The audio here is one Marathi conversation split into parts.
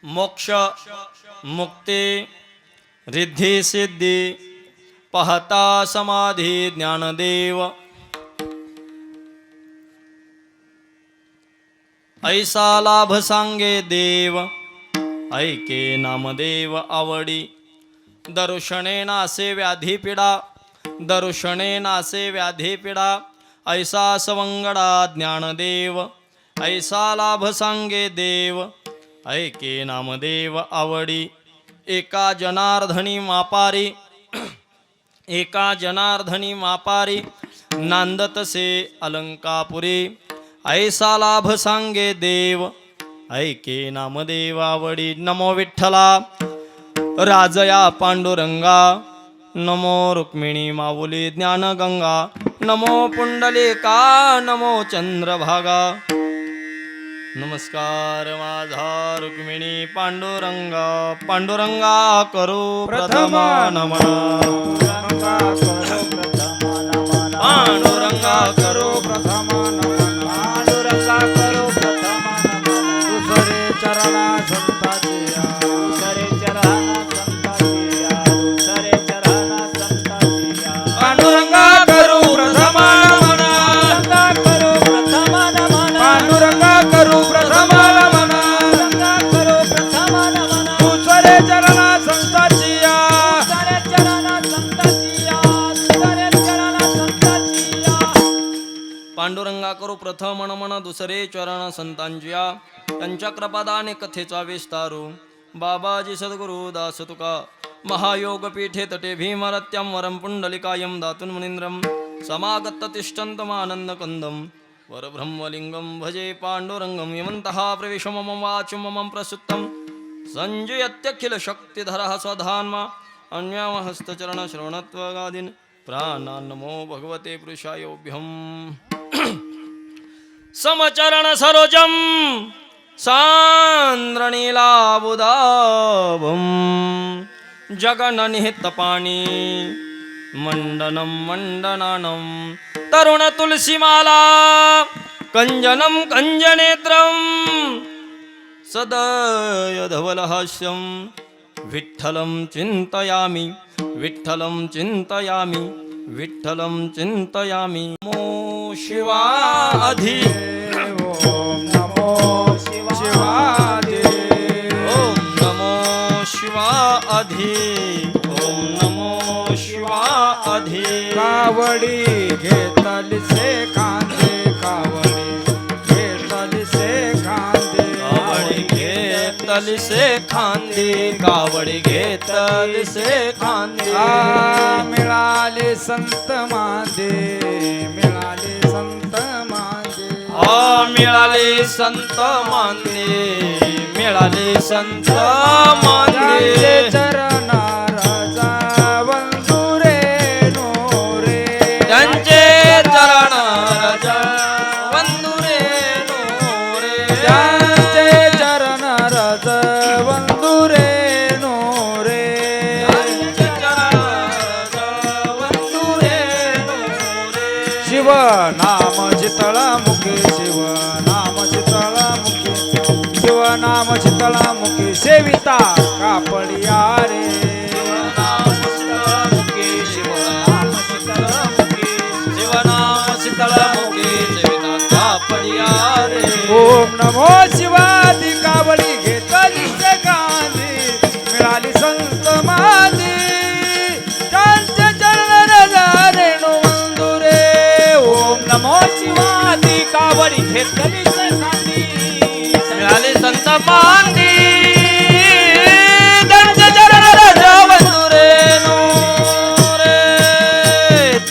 मोक्ष मुक्ती रिद्धी सिद्धी पाहता समाधी ज्ञानदेव ऐसा लाभ सांगे देव ऐके नामदेव आवडी दर्शने नासे व्याधी पिडा दर्शने नासे व्याधी पिडा ऐसा सवंगडा ज्ञानदेव ऐसा लाभ सांगे देव ऐके नामदेव आवडी एका जनार्दनी मापारी एका जनार्दनी मापारी नांदतसे अलंकापुरी ऐसा लाभ सांगे देव ऐके नामदेव आवडी नमो विठ्ठला राजया पांडुरंगा नमो रुक्मिणी माऊली ज्ञानगंगा नमो पुंडलिका नमो चंद्रभागा नमस्कार माझा रुक्मिणी पांडुरंगा पांडुरंगा करू प्रथम नमन पांडुरंगा करू प्रथम नमन पांडुरंगा करू प्रथम नमन दुसरे चरणा संताची दुसरे चरणा संताची दुसरे चरणा संताची पांडुरंगा करू प्रथम नमन करू प्रथम नमन पांडुरंगा करू प्रथम नमन करू प्रथम नमन दुसरे चरणा संताची दुसरे चरणा संताची दुसरे चरणा संताची पांडुरंगा करू प्रथम नमन दुसरे चरण संतांच्या त्यांच्या कृपादाने कथेचा विस्तारू बाबाजी सद्गुरु दास तुका महायोग पीठे तटे भीमरत्यं वरं पुंडलिकायं दातुं मुनीन्द्रं समागत तिष्ठन्तमानंद कंदं वरब्रह्मलिंगं भजे पांडुरंगं यमन्तः प्रविश मम वाच मम प्रसुत्तं संजयत्यखिल शक्तिधरः स्वधान्मा अन्यामहस्तचरण श्रवणत्वगादीन् प्राणान् नमो भगवते पुरुषायोभ्यं समचरण सरोजं सान्द्रनीलाबुदाभं जगन्निहितपाणि मंडनं मंडनानं तरुण तुलसीमाला कंजनं कंजनेत्रं सदय धवलहास्यं विठ्ठलं चिन्तयामि विठ्ठलं चिन्तयामि विठ्ठलं चिन्तयामि नमो शिवाधि ओम नमो शिवाधि ओम नमो शिवाधि ओम नमो शिवाधि कावडी घेतली से खांदे कावडी घेतली से खांदे कावडी घेतली से खांदी कावडी घेतली से खांदी मिळाले संत मांदे मिळाले संत मांदे मिळाले संत मांदे मिळाले संत मांदे चरणा राजा वंदुरे नोरे त्यांचे चरण राजा वंदुरे नोरे त्यांचे चरण राजा वंदुरे नोरे त्यांचे चरण राजा वंदुरे नोरे शिव नाम चितळा मुखी शिव नाम चितळा मुखी शिव नाम चितळा मुखी सेविता कापडिया रे ओम नमो शिवादी कावडी घेतली से गांधी मिळाली संत मादी त्यांचे चरण राजा रेणू वंदुरे ओम नमो शिवादी कावडी घेतली से गांधी मिळाले संत मांदी त्यांचे चरण राजा वंदुरे नोरे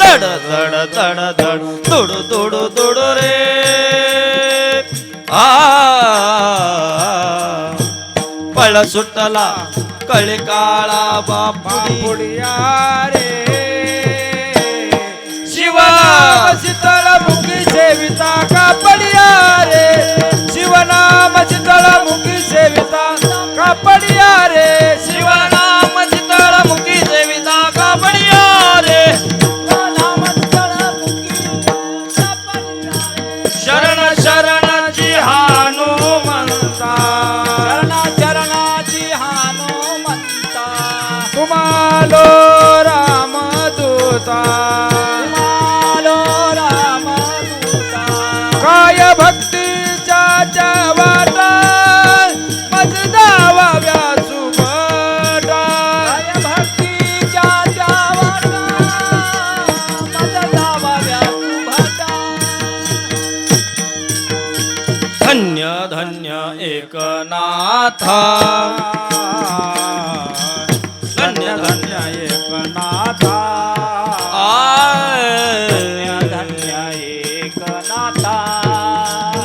तड तड तड तड तुडू तुडू तुडू रे पळ सुटला कळी काळा बापुडिया रे शिव शीतळ मुखी सेविता कापडिया रे शिवनाम शीतळ मुखी सेविता कापडिया रे शिवनाम शीतळ मुखी सेविता कापडिया रे शरण शरणची हनुमंता चरणा एकनाथा धन्य धन्य एकनाथा धन्य एकनाथा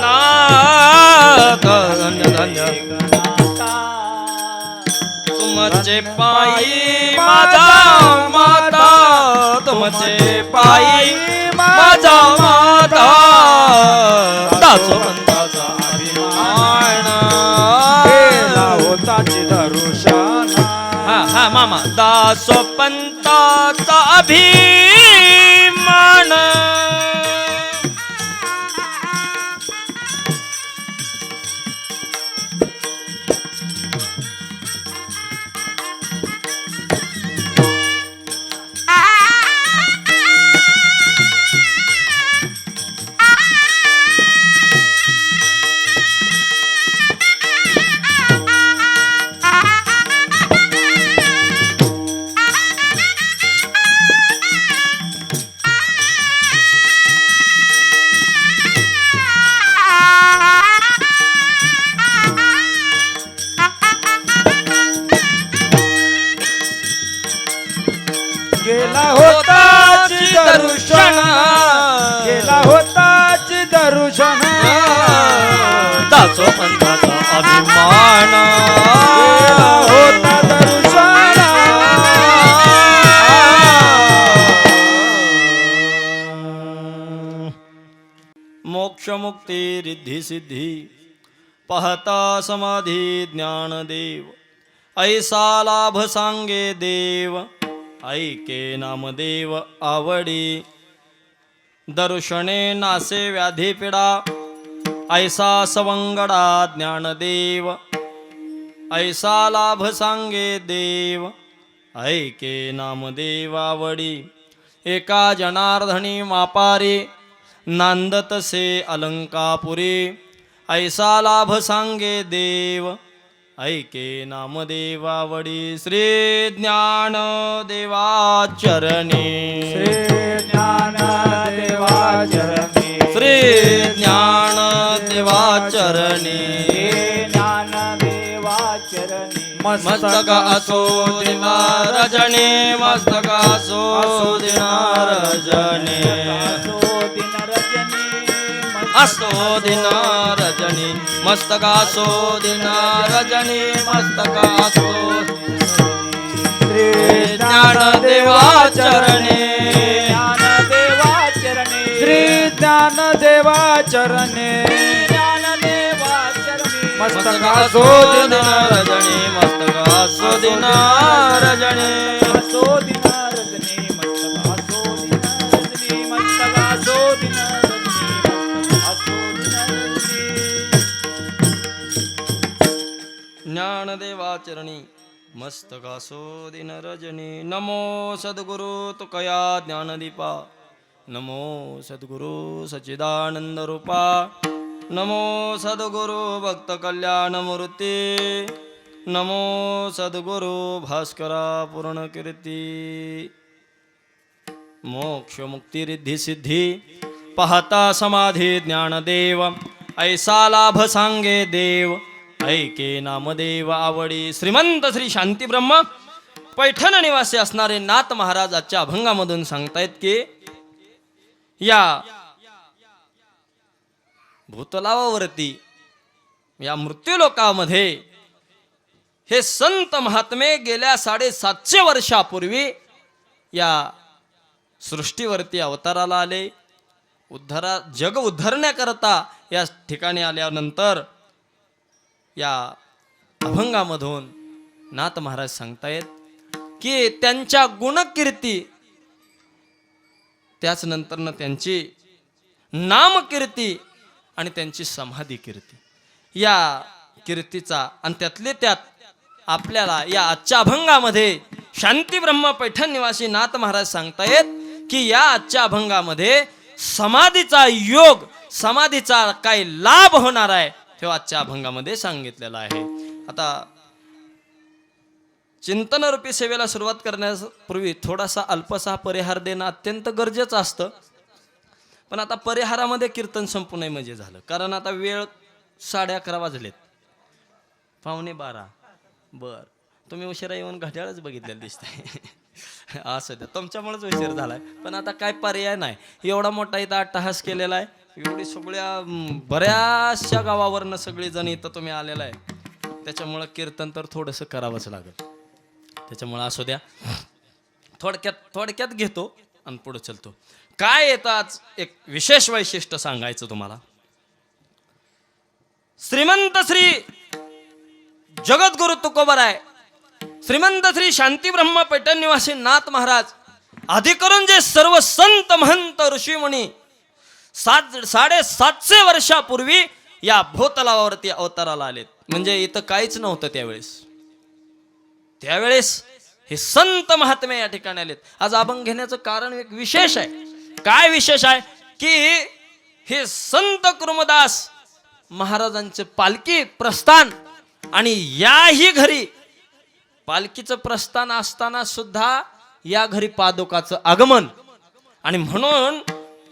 नाथ धन्य धन्य एकनाथा तुमचे पायी माझा माता तुमचे पायी माझा माता दासोपंताचा अभिमान केला होताची दरुशन हा हा मामा दासोपंताचा अभिमान गेला होताची दरुशन गेला होताची दरुशन दासोपंताचा अभिमान गेला होता दरुशन मोक्ष मुक्ती रिद्धी सिद्धी पाहता समाधी ज्ञानदेव ऐसा लाभ सांगे देव ऐके नामदेव आवडी दर्शने नासे व्याधी पिडा ऐसा सवंगडा ज्ञानदेव ऐसा लाभ सांगे देव ऐके नामदेव आवडी एका जनार्दनी मापारी नांदतसे अलंकापुरी ऐसा लाभ सांगे देव ऐके नामदेव आवडी श्री ज्ञान देवाचरणी श्री ज्ञान देवाचरणी श्री ज्ञान देवाचरणी ज्ञान देवाचरणी मस्तक असो दिना रजनी मस्तक असो दिना रजनी असो दिना रजनी मस्तक असो दिना रजनी मस्तक असो श्री ज्ञान देवाचरणी ज्ञान देवाचरणी श्री ज्ञान देवाचरणी ज्ञान देवाचरणी मस्तक असो दिना रजनी मस्तक असो दिना रजनी असो दिना रजनी मस्तक असो दिना रजनी मस्तक असो दिना ज्ञानदेवाचरणी मस्तकासो दिन रजनी नमो सद्गुरु तुकया ज्ञानदीपा नमो सद्गुरु सच्चिदानंद रूपा नमो सद्गुरु भक्त कल्याण मूर्ती नमो सद्गुरु भास्करा पूर्ण कीर्ती मोक्ष मुक्ती रिद्धी सिद्धी पाहता समाधी ज्ञानदेव ऐसा लाभ सांगे देव ऐके नामदेव आवडी श्रीमंत श्री शांती ब्रह्म पैठण निवासी असणारे नाथ महाराज आजच्या अभंगामधून सांगतायत की या भूतलावावरती या मृत्यूलोकामध्ये हे संत महात्मे गेल्या 750 वर्षापूर्वी या सृष्टीवरती अवताराला आले जग उद्धरण्याकरता या ठिकाणी आल्यानंतर या अभंगामधून नाथ महाराज सांगतायत की त्यांच्या गुणकीर्ती त्याच नंतरनं त्यांची नामकीर्ती आणि त्यांची समाधी कीर्ती या कीर्तीचा आणि त्यातले त्यात आपल्याला या आजच्या अभंगामध्ये शांती ब्रह्म पैठण निवासी नाथ महाराज सांगतायत की या आजच्या अभंगामध्ये समाधीचा योग समाधीचा काय लाभ होणार आहे तेव्हा आजच्या अभंगामध्ये सांगितलेला आहे. आता चिंतनरूपी सेवेला सुरुवात करण्यापूर्वी थोडासा अल्पसा परिहार देणं अत्यंत गरजेचं असतं. पण आता परिहारामध्ये कीर्तन संपू नये म्हणजे झालं, कारण आता वेळ 11:30 वाजलेत. 12:15. बर, तुम्ही उशिरा येऊन घड्याळच बघितलेलं दिसतंय. असं द्या, तुमच्यामुळेच उशीर झालाय. पण आता काय पर्याय नाही. एवढा मोठा इथं अट्टहास केलेला आहे. एवढी सगळ्या बऱ्याचशा गावावरनं सगळी जण इथं तुम्ही आलेला आहे. त्याच्यामुळं कीर्तन तर थोडंसं करावंच लागेल. त्याच्यामुळं असू द्या, थोडक्यात घेतो आणि पुढे चलतो. काय येतं आज एक विशेष वैशिष्ट्य सांगायचं तुम्हाला. श्रीमंत श्री जगद्गुरु तुकोबराय, श्रीमंत श्री शांती ब्रह्म पैठण निवासी नाथ महाराज, अधिकरून जे सर्व संत महंत ऋषीमुनी 750 वर्षापूर्वी या भूतलावरती अवताराला आलेत. म्हणजे इथं काहीच नव्हतं त्यावेळेस हे संत महात्मे या ठिकाणी आलेत. आज अभंग घेण्याचं कारण एक विशेष आहे. काय विशेष आहे की हे संत कुर्मदास महाराजांचे पालखी प्रस्थान, आणि याही घरी पालखीचं प्रस्थान असताना सुद्धा या घरी पादुकाचं आगमन. आणि म्हणून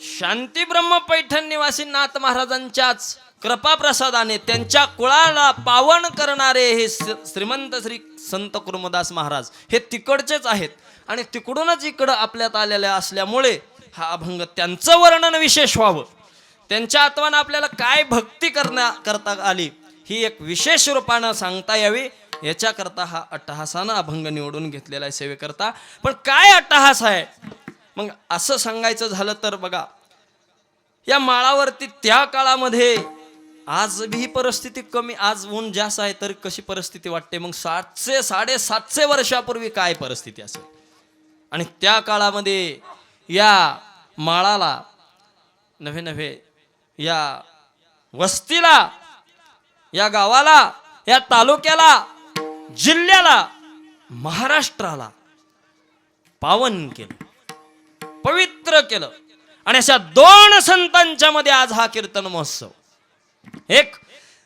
शांती ब्रह्म पैठण निवासी नाथ महाराजांच्याच कृपा प्रसादाने त्यांच्या कुळाला पावन करणारे हे श्रीमंत श्री संत कुर्मदास महाराज हे तिकडचेच आहेत. आणि तिकडूनच इकडं आपल्यात आलेले असल्यामुळे हा अभंग त्यांचं वर्णन विशेष व्हावं, त्यांच्या आत्म्यानं आपल्याला काय भक्ती करता आली ही एक विशेष रूपानं सांगता यावी, याच्याकरता हा अट्टहासानं अभंग निवडून घेतलेला आहे सेवेकरता. पण काय अट्टहास आहे मग असं सांगायचं झालं तर बघा, या माळावरती त्या काळामध्ये, आज भी ही परिस्थिती कमी, आज ऊन जास्त आहे तर कशी परिस्थिती वाटते, मग 700-750 वर्षापूर्वी काय परिस्थिती असेल. आणि त्या काळामध्ये या माळाला नव्हे या वस्तीला, या गावाला, या तालुक्याला, जिल्ह्याला, महाराष्ट्राला पावन केलं, पवित्र केलं. आणि अशा 2 संतांच्या मध्ये आज हा कीर्तन महोत्सव. एक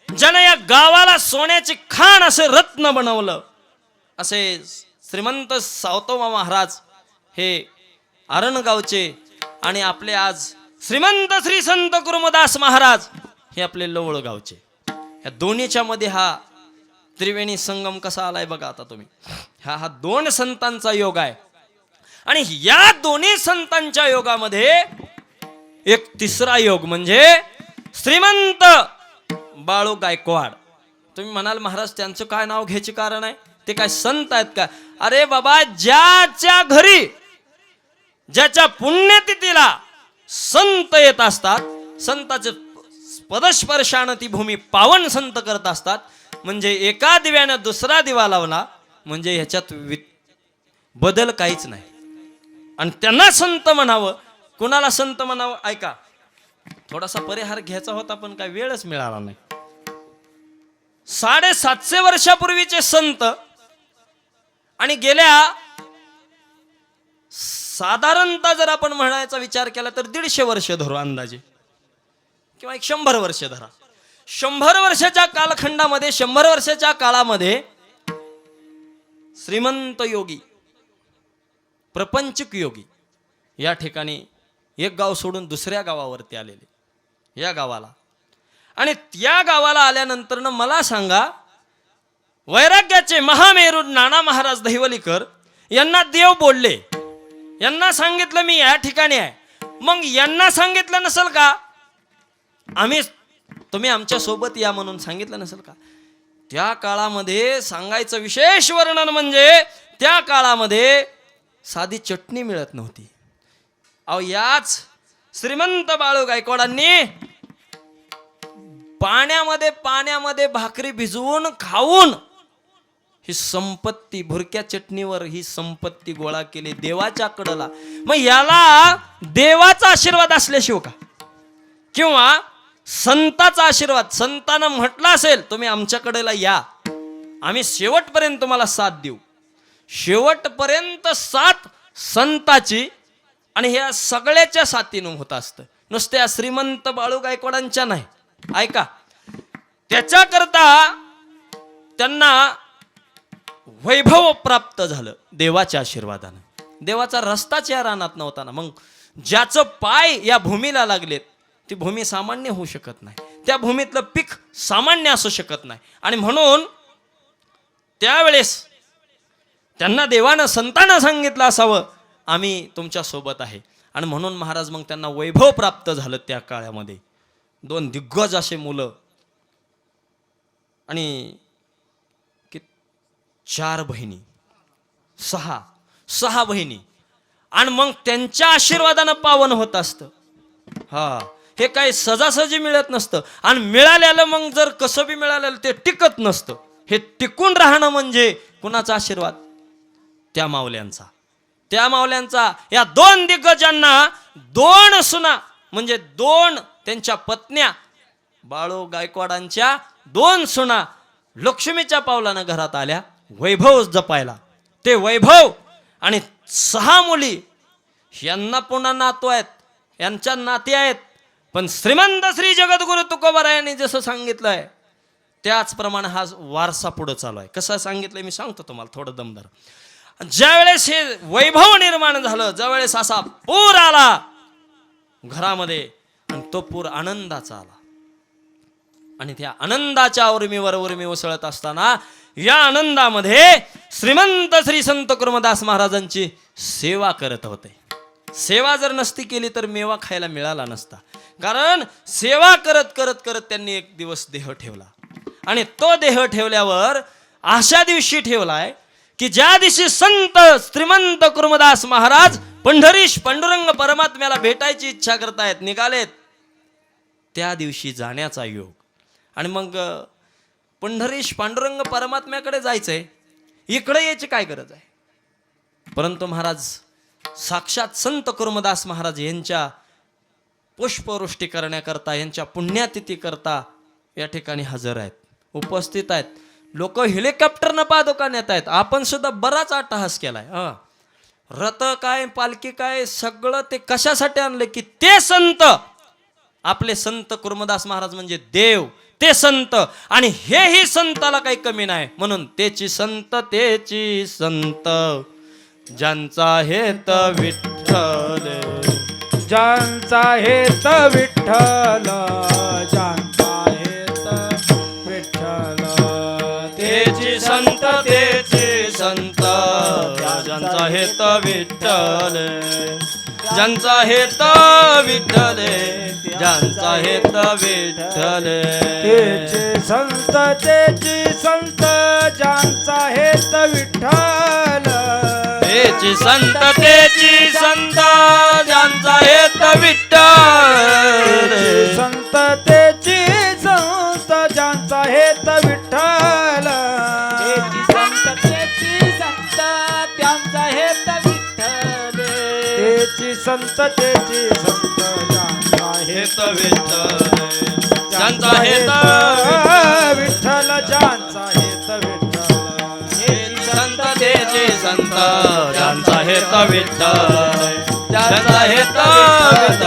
ज्याने या गावाला सोन्याची खाण असे रत्न बनवलं, असे श्रीमंत सावतोबा महाराज हे आरणगावचे, आणि आपले आज श्रीमंत श्री संत कुर्मदास महाराज हे आपले लवळगावचे. या दोन्हीच्या मध्ये हा त्रिवेणी संगम कसा आलाय बघा आता तुम्ही. हा 2 संतांचा योग आहे. आणि या दोन्ही संतांच्या योगामध्ये एक तिसरा योग म्हणजे श्रीमंत बाळू गायकवाड. तुम्ही म्हणाल महाराज त्यांचं काय नाव घ्यायचे कारण आहे, ते काय संत आहेत का? अरे बाबा, ज्याच्या घरी ज्याच्या पुण्यतिथीला संत येत असतात, संताचे पदस्पर्शानं ती भूमी पावन संत करत असतात, म्हणजे एका दिव्यानं दुसरा दिवा लावला म्हणजे ह्याच्यात बदल काहीच नाही. आणि त्यांना संत म्हणावं. कुणाला संत म्हणावं ऐका, थोडासा परिहार घ्यायचा होता पण काय वेळच मिळाला नाही. 750 वर्षापूर्वीचे संत आणि गेल्या साधारणतः जर आपण म्हणायचा विचार केला तर 150 वर्ष धरू अंदाजे, किंवा 100 वर्ष धरा. 100 वर्षाच्या कालखंडामध्ये, 100 वर्षाच्या काळामध्ये श्रीमंत योगी, प्रपंचिक योगी या ठिकाणी एक गाव सोडून दुसऱ्या गावावरती आलेले या गावाला. आणि त्या गावाला आल्यानंतर मला सांगा, वैराग्याचे महामेरू नाना महाराज दहिवलीकर यांना देव बोलले, यांना सांगितलं मी या ठिकाणी आहे. मग यांना सांगितलं नसेल का, तुम्ही आमच्या सोबत या म्हणून सांगितलं नसेल का? त्या काळामध्ये सांगायचं विशेष वर्णन म्हणजे त्या काळामध्ये साधी चटणी मिळत नव्हती. अहो, याच श्रीमंत बाळू गायकवाडांनी पाण्यामध्ये भाकरी भिजवून खाऊन ही संपत्ती, भुरक्या चटणीवर ही संपत्ती गोळा केली देवाच्या कडला. मग याला देवाचा आशीर्वाद असल्याशिवाय का, किंवा संताचा आशीर्वाद, संतानं म्हटलं असेल तुम्ही आमच्याकडेला या, आम्ही शेवटपर्यंत तुम्हाला साथ देऊ. शेवटपर्यंत साथ संताची आणि ह्या सगळ्याच्या साथीनं होत असतं, नुसत्या श्रीमंत बाळू गायकवाडांच्या नाही. ऐका, त्याच्याकरता त्यांना वैभव प्राप्त झालं देवाच्या आशीर्वादानं. देवाचा रस्ताच या रानात नव्हता ना. मग ज्याचं पाय या भूमीला लागलेत ती भूमी सामान्य होऊ शकत नाही, त्या भूमीतलं पीक सामान्य असू शकत नाही. आणि म्हणून त्यावेळेस त्यांना देवानं संतांना सांगितलं असावं आम्ही तुमच्या सोबत आहे. आणि म्हणून महाराज मग त्यांना वैभव प्राप्त झालं त्या काळामध्ये. 2 दिग्गज असे मुलं आणि 4 बहिणी, 6 बहिणी. आणि मग त्यांच्या आशीर्वादानं पावन होत असतं. हे काही सहजासहजी मिळत नसतं. आणि मिळालेलं मग जर कसं बी मिळालेलं ते टिकत नसतं. हे टिकून राहणं म्हणजे कुणाचा आशीर्वाद? त्या मावल्यांचा. या 2 दिग्गजांना 2 सुना म्हणजे 2 त्यांच्या पत्न्या, बाळू गायकवाडांच्या 2 सुना लक्ष्मीच्या पावलानं घरात आल्या वैभव जपायला. ते वैभव आणि 6 मुली यांना पुन्हा नातू आहेत, यांच्या नाती आहेत. पण श्रीमंत श्री जगद्गुरु तुकोबारायांनी जसं सांगितलंय त्याचप्रमाणे हा वारसा पुढे चालू आहे. कसं सांगितलंय मी सांगतो तुम्हाला थोडं दमदार. ज्यावेळेस हे वैभव निर्माण झालं, ज्यावेळेस असा पूर आला घरामध्ये, आणि तो पूर आनंदाचा आला. आणि त्या आनंदाच्या उर्मीवर उर्मी उसळत असताना या आनंदामध्ये श्रीमंत श्री संत कुर्मदास महाराजांची सेवा करत होते. सेवा जर नसती केली तर मेवा खायला मिळाला नसता. कारण सेवा करत करत करत त्यांनी एक दिवस देह ठेवला. आणि तो देह ठेवल्यावर अशा दिवशी ठेवलाय की ज्या दिवशी संत श्रीमंत कुर्मदास महाराज पंढरीश पांडुरंग परमात्म्याला भेटायची इच्छा करतायत, निघालेत, त्या दिवशी जाण्याचा योग. आणि मग पंढरीश पांडुरंग परमात्म्याकडे जायचंय, इकडे यायची काय गरज आहे? परंतु महाराज साक्षात संत कुर्मदास महाराज यांच्या पुष्पवृष्टी करण्याकरता, यांच्या पुण्यतिथी करता या ठिकाणी हजर आहेत, उपस्थित आहेत. लोक हेलिकॉप्टरनं पादुका नेत आहेत. आपण सुद्धा बराच अट्टहास केलाय. रथ काय, पालखी काय, सगळं ते कशासाठी आणले की ते संत, आपले संत कुर्मदास महाराज म्हणजे देव, ते संत. आणि हेही संताला काही कमी नाही. म्हणून तेची संत ज्यांचा हेत विठ्ठल, ज्यांचा हेत विठ्ठल, ज्यांचा हेत विठ्ठल, तेची संत ज्यांचा हेत विठ्ठल, ज्यांचा हेत विठ्ठल, ज्यांचा हेत विठ्ठल, तेची संत ज्यांचा हेत विठ्ठल, तेची संत ज्यांचा हेत विठ्ठल, संत तेची संत ज्यांचा हेत विठ्ठल, तेची संत ज्यांचा हेत विठ्ठल, ज्यांचा हेत विठ्ठल, ज्यांचा हेत विठ्ठल, संत तेची संत ज्यांचा हेत विठ्ठल, ज्यांचा हेत विठ्ठल,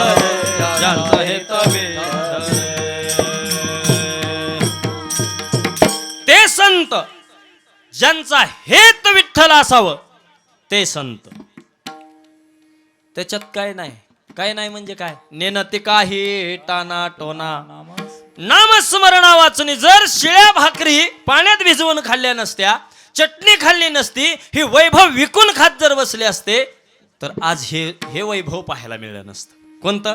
ज्यांचा हेत विठ्ठल. ते संत ज्यांचा हेत विठ्ठल असावं ते संत. त्याच्यात काय नाही म्हणजे काय? नेनती काही टाना टोना नामस्मरणा वाचून जर शिळ्या भाकरी पाण्यात भिजवून खाल्ल्या नसत्या, चटणी खाल्ली नसती, ही वैभव विकून खात जर बसले असते तर आज हे वैभव पाहायला मिळलं नसतं. कोणतं?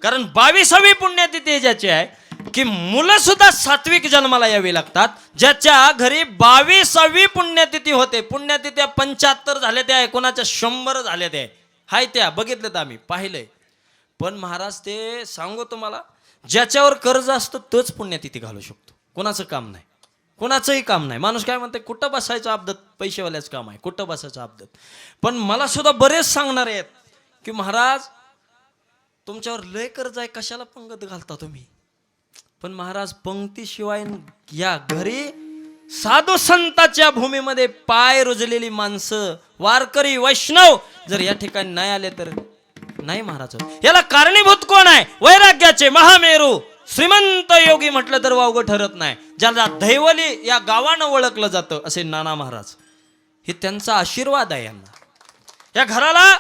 कारण 22वी पुण्यतिथी ज्याची आहे की मुलं सुद्धा सात्विक जन्माला यावी लागतात. ज्याच्या घरी 22वी पुण्यतिथी होते, पुण्यतिथ्या 75 झाल्या त्या, कोणाच्या 100 झाल्या त्या, हाय त्या बघितलं तर आम्ही पाहिलंय. पण महाराज ते सांगू तुम्हाला, ज्याच्यावर कर्ज असतं तोच पुण्यतिथी घालू शकतो. कोणाचं काम नाही, कोणाचंही काम नाही. माणूस काय म्हणते, कुठं बसायचं अब्दत, पैसेवाल्याच काम आहे, कुठं बसायचं अब्दत. पण मला सुद्धा बरेच सांगणार आहेत की महाराज तुमच्यावर लय कर्ज आहे, कशाला पंगत घालता तुम्ही? पण महाराज पंक्तीशिवाय या घरी साधू संतांच्या भूमीमध्ये पाय रुजलेली माणसं, वारकरी, वैष्णव जर या ठिकाणी नाही आले तर नाही महाराज. याला कारणीभूत कोण आहे? वैराग्याचे महामेरू श्रीमंत योगी म्हटलं तर वावगं ठरत नाही. ज्याला दैवली या गावानं ओळखलं जातं असे नाना महाराज, हे त्यांचा आशीर्वाद आहे. यांना, या घराला,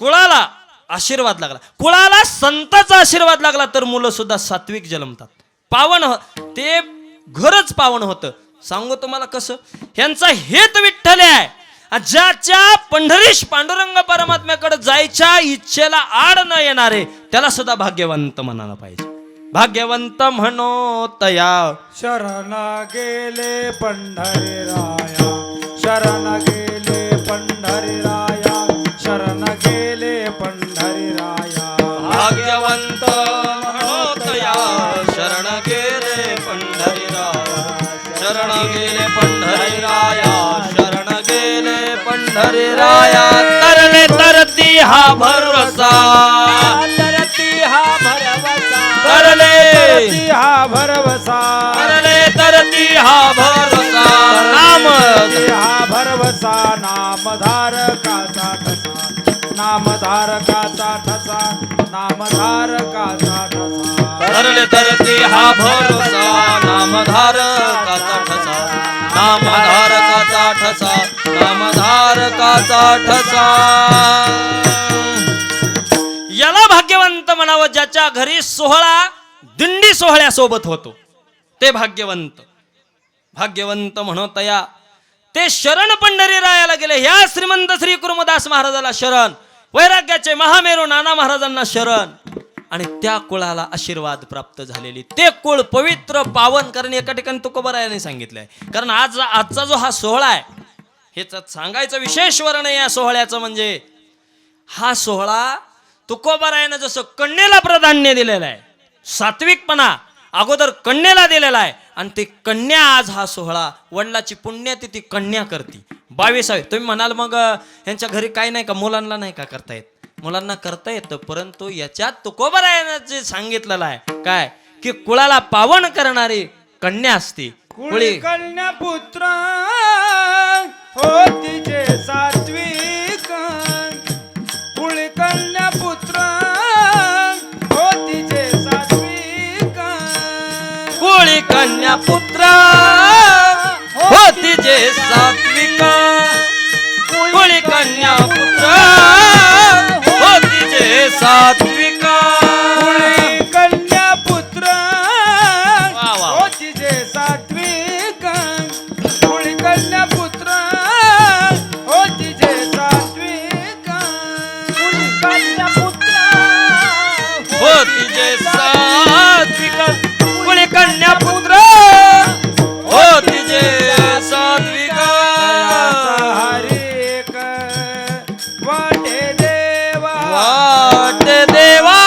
कुळाला आशीर्वाद लागला, कुळाला संतांचा आशीर्वाद लागला तर मुलं सुद्धा सात्विक जन्मतात, पावन ते घरच पावन होतं. सांगू तुम्हाला कसं. ह्यांचा हेत विठ्ठल आहे. ज्याच्या पंढरीश पांडुरंग परमात्म्याकडे जायच्या इच्छेला आड न येणारे त्याला सुद्धा भाग्यवंत म्हणायला पाहिजे. भाग्यवंत म्हणो तया शरण गेले पंढरीराया, शरण गेले पंढरीराया, शरण गेले पंढरीराया. भाग्यवंत म्हणो तया शरण गेले पंढरीराया, शरण गेले पंढरीराया, शरण गेले पंढरीराया. तरले तरती हा भरवसा, तरती हा भरवसा, तरले हा भरवसा, तरले तरती हा भरवसा. नाम हा भरवसा, नामधारकाचा ठसा, नामधारकाचा ठसा, नामधारकाचा ठसा. तरले तरती हा भरवसा, नामधारकाचा ठसा, नामधारकाचा ठसा, नामधारकाचा ठसा. याला भाग्यवंत म्हणावं ज्याच्या घरी सोहळा दिंडी सोहळ्यासोबत होतो ते भाग्यवंत. भाग्यवंत म्हणतया ते शरण पंढरीरायाला गेले. ह्या श्रीमंत श्री कुर्मदास महाराजाला शरण, वैराग्याचे महामेरू नाना महाराजांना शरण, आणि त्या कुळाला आशीर्वाद प्राप्त झालेली. ते कुळ पवित्र पावन कारण एका ठिकाणी तुकोबारायाने सांगितलंय. कारण आजचा जो हा सोहळा आहे हेच सांगायचं विशेष वर्ण या सोहळ्याचं म्हणजे हा सोहळा तुकोबारायानं जसं कन्येला प्राधान्य दिलेलं आहे, सात्विकपणा अगोदर कन्येला दिलेला आहे, आणि ते कन्या आज हा सोहळा वडिलाची पुण्यतिथी कन्या करते 22. तुम्ही म्हणाल मग यांच्या घरी काय नाही का, मुलांना नाही का करता येत? मुलांना करता येतं, परंतु याच्यात तुकोबारायानं जे सांगितलेलं आहे काय की कुळाला पावन करणारी कन्या असते. कुळी कन्या पुत्र होती जे सात्विक, कुळी कन्या पुत्र होती जे सात्विक, कुळी कन्या पुत्र होती जे सात्विक, कुळी कन्या पुत्र होती जे सात्विक, कुळी कन्या पुत्र वा वा. होती जे सात्विक, कुळी कन्या पुत्र होती जे सात्विक, कुळी कन्या पुत्र होती जे सात्विक, कुळी कन्या पुत्र होती जे सात्विक. हरिक वाटे देवा, वाटे देवा.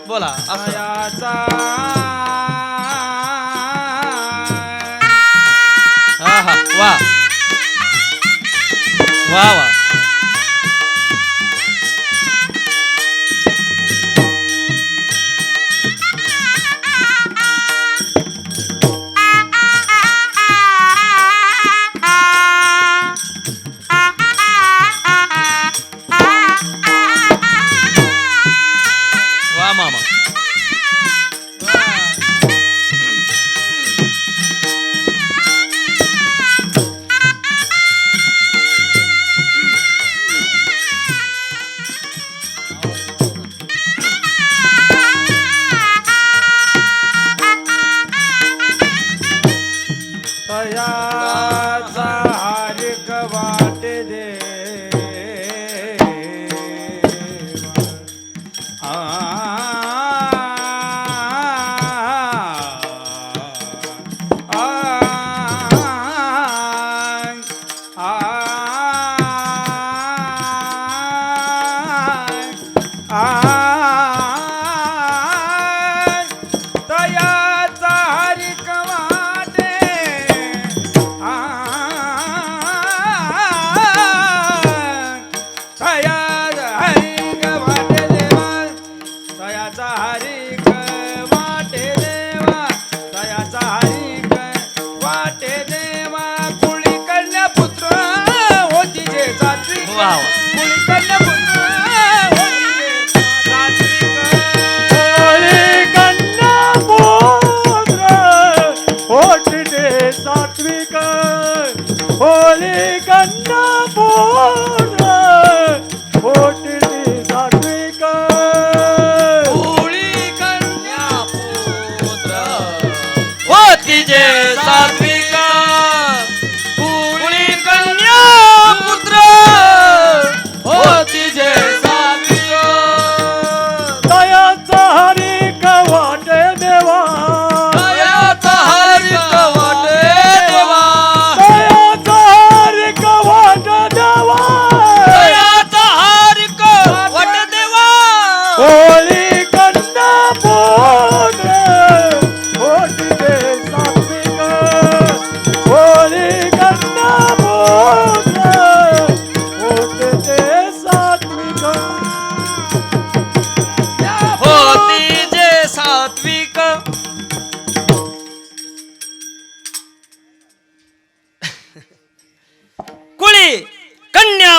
बोला असं. दयाचा आहा, वा वा वा. वा मामा. दयाचा हरिक वाटे देवा. दयाचा हरिक वाटे, दयाचा हरिक वाटे देवा, दयाचा हरिक वाटे देवा, दयाचा हरिक वाटे देवा. कुळी कन्या पुत्र होती जे सात्विक, वा वा. कुळी कन्या पुत्र होती जे सात्विक, होली कन्या पुत्र होती जे सात्विक, कुळी कन्या पुत्र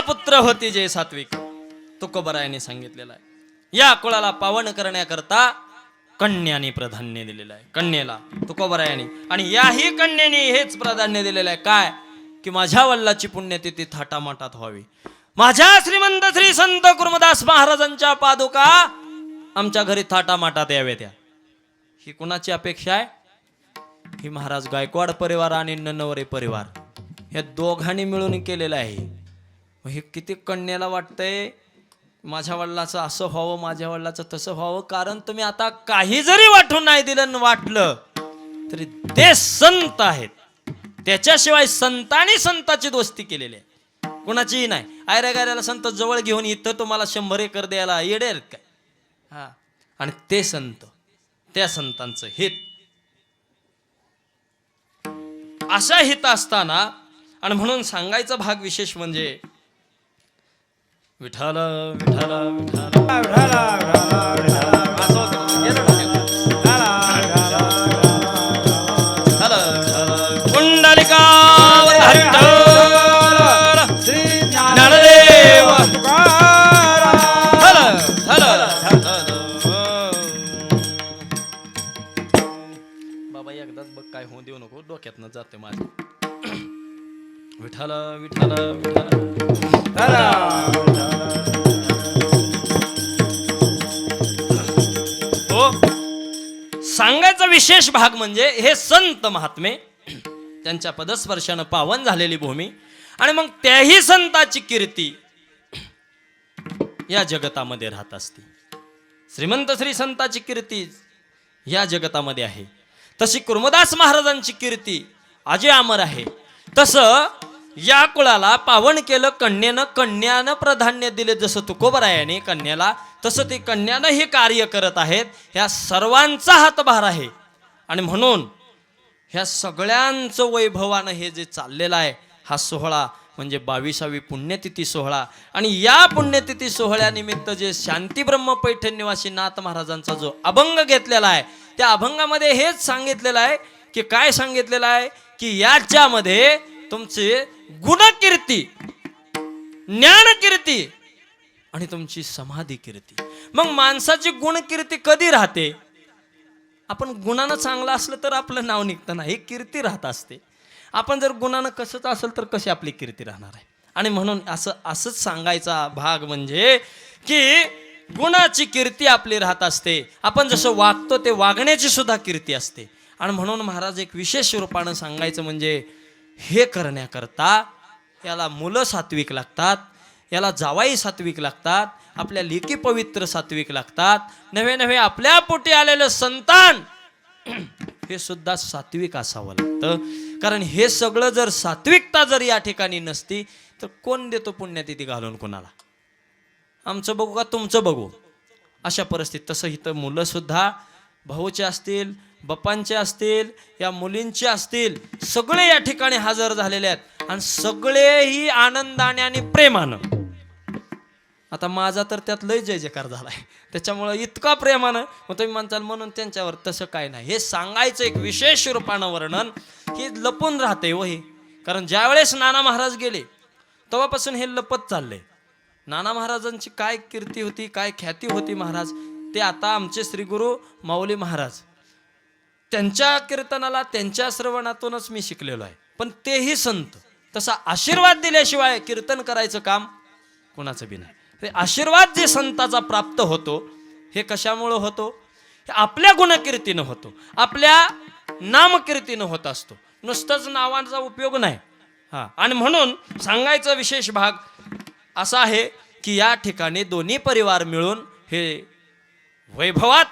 पुत्र होती जे सात्विक, तुकोबरायाने सांगितलेलं आहे. या कुळाला पावन करण्याकरता कन्याने प्राधान्य दिलेलं आहे. कन्येला तुकोबरायाने, आणि याही कन्येने हेच प्राधान्य दिलेलं आहे. काय? की माझ्या वल्लाची पुण्यतिथी थाटामाटात व्हावी. माझ्या श्रीमंत श्री संत कुर्मदास महाराजांच्या पादुका आमच्या घरी थाटामाटात याव्या. त्या ही कुणाची अपेक्षा आहे? ही महाराज गायकवाड परिवार आणि नन्नवरे परिवार या दोघांनी मिळून केलेलं आहे. हे किती कन्याला वाटतंय माझ्या वडिलाचं असं व्हावं, माझ्या वडिलाचं तसं व्हावं. कारण तुम्ही आता काही जरी वाटून नाही दिलं वाटलं तरी ते संत आहेत. त्याच्याशिवाय संतांनी संताची दोस्ती केलेली आहे, कुणाचीही नाही. आयऱ्या गायऱ्याला संत जवळ घेऊन इथं तुम्हाला 100 एकर द्यायला येडे आहेत काय? हा, आणि ते संत, त्या संतांचं हित, अशा हित असताना, आणि म्हणून सांगायचा भाग विशेष म्हणजे विठाल विठाल विठाल विठाला, विठाला, विठाला, असं होतं. गेलं डोक्यात. पुंडलिकावर हरिविठ्ठल श्री ज्ञानदेव तुकाराम. हल हल हल. बाबा एकदाच बघ, काय होऊ देऊ नको, डोक्यातनं जाते माझ्या. विठाल विठाल विठाल. हो, सांगायचा विशेष भाग म्हणजे हे संत महात्मे, त्यांच्या पदस्पर्शानं पावन झालेली भूमी, आणि मग त्याही संताची कीर्ती या जगतामध्ये राहत असते. श्रीमंत श्री संताची कीर्ती या जगतामध्ये आहे. तशी कुर्मदास महाराजांची कीर्ती अजय अमर आहे. तसं या कुळाला पावन केलं कन्येनं, कन्यानं प्राधान्य दिले. जसं तुकोबरायाने कन्याला, तसं ते कन्यानं हे कार्य करत आहेत. ह्या सर्वांचा हातभार आहे, आणि म्हणून ह्या सगळ्यांचं वैभवानं हे जे चाललेलं आहे, हा सोहळा म्हणजे 22वी पुण्यतिथी सोहळा. आणि या पुण्यतिथी सोहळ्यानिमित्त जे शांती ब्रह्म पैठण निवासी नाथ महाराजांचा जो अभंग घेतलेला आहे, त्या अभंगामध्ये हेच सांगितलेलं आहे की काय सांगितलेलं आहे की याच्यामध्ये तुमचे गुणकीर्ती, ज्ञानकीर्ती आणि तुमची समाधी कीर्ती. मग माणसाची गुणकीर्ती कधी राहते? आपण गुणानं चांगलं असलं तर आपलं नाव निघतं ना, ही कीर्ती राहत असते. आपण जर गुणानं कसंच असेल तर कशी आपली कीर्ती राहणार आहे? आणि म्हणून असंच सांगायचा भाग म्हणजे की गुणाची कीर्ती आपली राहत असते. आपण जसं वागतो ते वागण्याची सुद्धा कीर्ती असते. आणि म्हणून महाराज एक विशेष रूपानं सांगायचं म्हणजे हे करण्याकरता याला मुलं सात्विक लागतात, याला जावाई सात्विक लागतात, आपल्या लेकी पवित्र सात्विक लागतात, नवे नवे आपल्या पोटी आलेलं संतान हे सुद्धा सात्विक असावं लागतं. कारण हे सगळं जर सात्विकता जर या ठिकाणी नसती तर कोण देतो पुण्यतिथी घालून कोणाला? आमचं बघू का तुमचं बघू, अशा परिस्थितीत. तसं इथं मुलं सुद्धा भाऊचे असतील, बापांचे असतील, या मुलींचे असतील, सगळे या ठिकाणी हजर झालेले आहेत, आणि सगळेही आनंदाने आणि प्रेमानं. आता माझा तर त्यात लय जय जयकार झालाय, त्याच्यामुळं इतका प्रेमानं. मग तुम्ही म्हणताल म्हणून त्यांच्यावर, तसं काय नाही. हे सांगायचं एक विशेष रूपानं वर्णन हे लपून राहते हो हे. कारण ज्यावेळेस नाना महाराज गेले तेव्हापासून हे लपत चाललंय. नाना महाराजांची काय कीर्ती होती, काय ख्याती होती महाराज, ते आता आमचे श्रीगुरु माऊली महाराज, त्यांच्या कीर्तनाला, त्यांच्या श्रवणातूनच मी शिकलेलो आहे. पण तेही संत, तसा आशीर्वाद दिल्याशिवाय कीर्तन करायचं काम कोणाचं बी नाही. ते आशीर्वाद जे संताचा प्राप्त होतो हे कशामुळं होतो? हे आपल्या गुणकीर्तीनं होतो, आपल्या नामकीर्तीनं होत असतो. नुसतंच नावांचा उपयोग नाही. हा, आणि म्हणून सांगायचा विशेष भाग असा आहे की या ठिकाणी दोन्ही परिवार मिळून हे वैभवात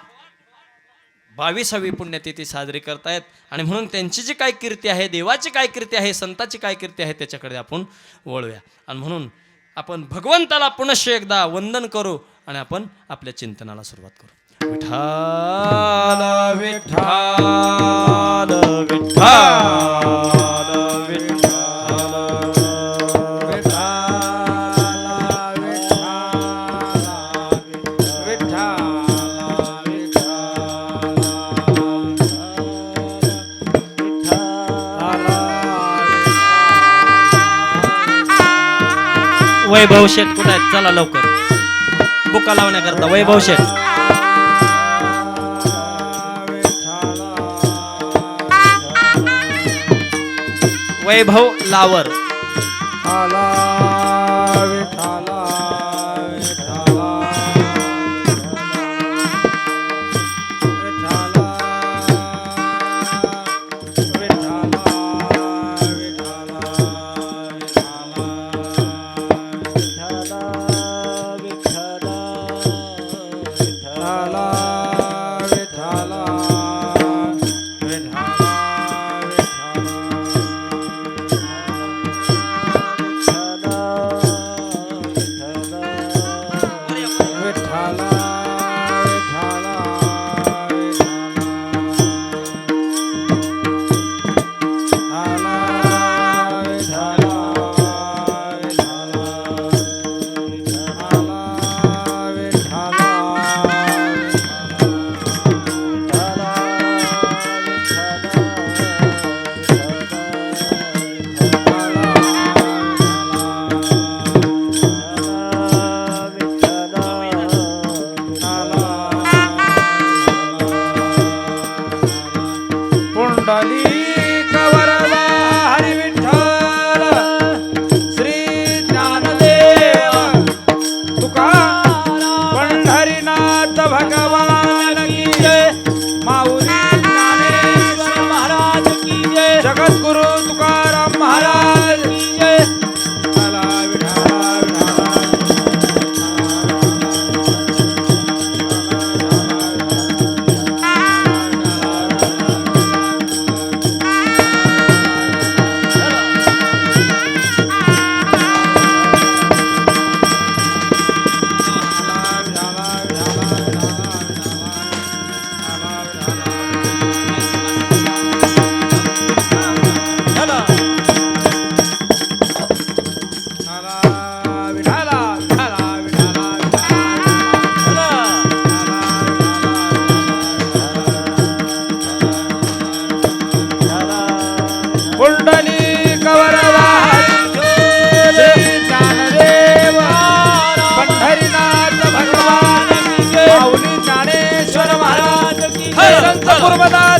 22वी पुण्यतिथी साजरी करतायत. आणि म्हणून त्यांची जी काय कीर्ती आहे, देवाची काय कीर्ती आहे, संताची काय कीर्ती आहे, त्याच्याकडे आपण वळूया. आणि म्हणून आपण भगवंताला पुनश्च एकदा वंदन करू आणि आपण आपल्या चिंतनाला सुरुवात करू. विठाल विठाल विठाल वैभव शेठ कुठे आहेत? चला लवकर बुका लावण्याकरता वैभव शेठ. वैभव लावर. विठाला विठाला विठाला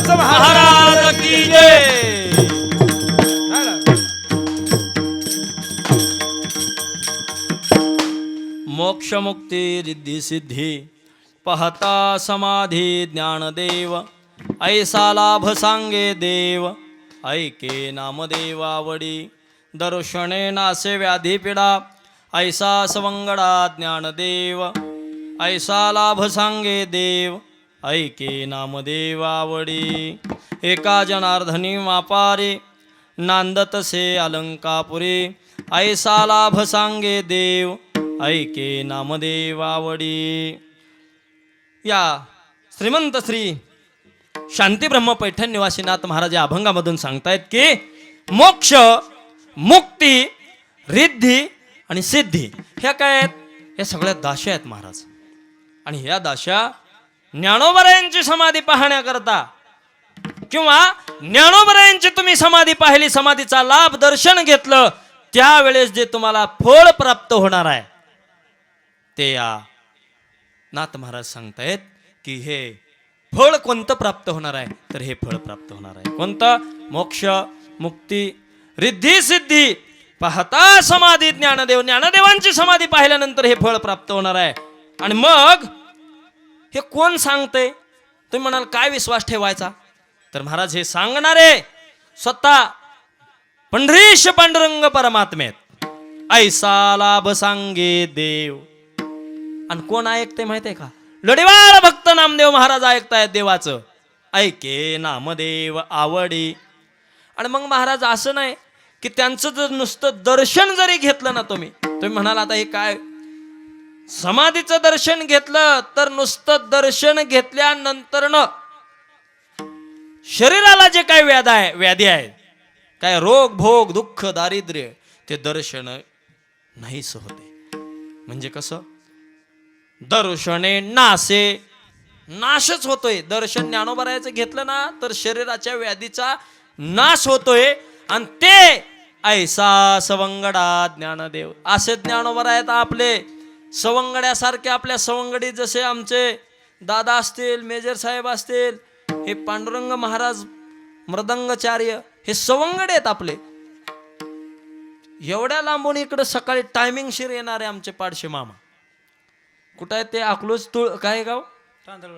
महाराज की जय. मोक्ष मुक्ती रिद्धी सिद्धी पाहता समाधी ज्ञानदेव ऐसा लाभ सांगे देव ऐके नामदेवावडी दर्शने नासे व्याधी पिडा ऐसा सवंगडा ज्ञानदेव ऐसा लाभ सांगे देव ऐके नामदेवावडी एका जनार्दनी वापारे नांदतसे अलंकापुरे ऐसा लाभ सांगे देव ऐके नामदेवावडी. या श्रीमंत श्री शांती ब्रह्म पैठण निवासीनाथ महाराज या अभंगामधून सांगतायत की मोक्ष मुक्ती रिद्धी आणि सिद्धी ह्या काय आहेत? या सगळ्या दाशा आहेत महाराज. आणि ह्या दाशा ज्ञानोबरायांची समाधी पाहण्याकरता किंवा ज्ञानोबरायांची तुम्ही समाधी पाहिली, समाधीचा लाभ दर्शन घेतलं, त्यावेळेस जे तुम्हाला फळ प्राप्त होणार आहे ते या नाथ महाराज सांगतायत की हे फळ कोणतं प्राप्त होणार आहे? तर हे फळ प्राप्त होणार आहे कोणतं? मोक्ष मुक्ती रिद्धी सिद्धी पाहता समाधी ज्ञानदेव. ज्ञानदेवांची समाधी पाहिल्यानंतर हे फळ प्राप्त होणार आहे. आणि मग हे कोण सांगते? तुम्ही म्हणाल काय विश्वास ठेवायचा? तर महाराज हे सांगणारे स्वतः पंढरीश पांडुरंग परमात्मेत ऐसा लाभ सांगे देव. आणि कोण ऐकते माहिती आहे का? लढीवाळ भक्त नामदेव महाराज ऐकतायत देवाचं. ऐके नामदेव आवडी. आणि मग महाराज असं नाही की त्यांचं जर नुसतं दर्शन जरी घेतलं ना, तुम्ही म्हणाल आता हे काय समाधीचं दर्शन घेतलं तर नुसतं दर्शन घेतल्यानंतर शरीराला जे काय व्याधी आहे, काय रोग भोग दुःख दारिद्र्य, ते दर्शन नाहीच होते. म्हणजे कसं? दर्शने नासे नाशच होतोय. दर्शन ज्ञानोबरायाचं घेतलं ना तर शरीराच्या व्याधीचा नाश होतोय. आणि ते ऐसा सवंगडा ज्ञानदेव. असे ज्ञानोबर आहेत आपले सवंगड्यासारखे. आपल्या सवंगडी जसे आमचे दादा असतील, मेजर साहेब असतील, हे पांडुरंग महाराज मृदंगचार्य, हे सवंगडे आहेत आपले. एवढ्या लांबून इकडं सकाळी टायमिंग शिर येणारे आमचे पाडशे मामा. कुठं आहे ते? अकलूज काय गाव?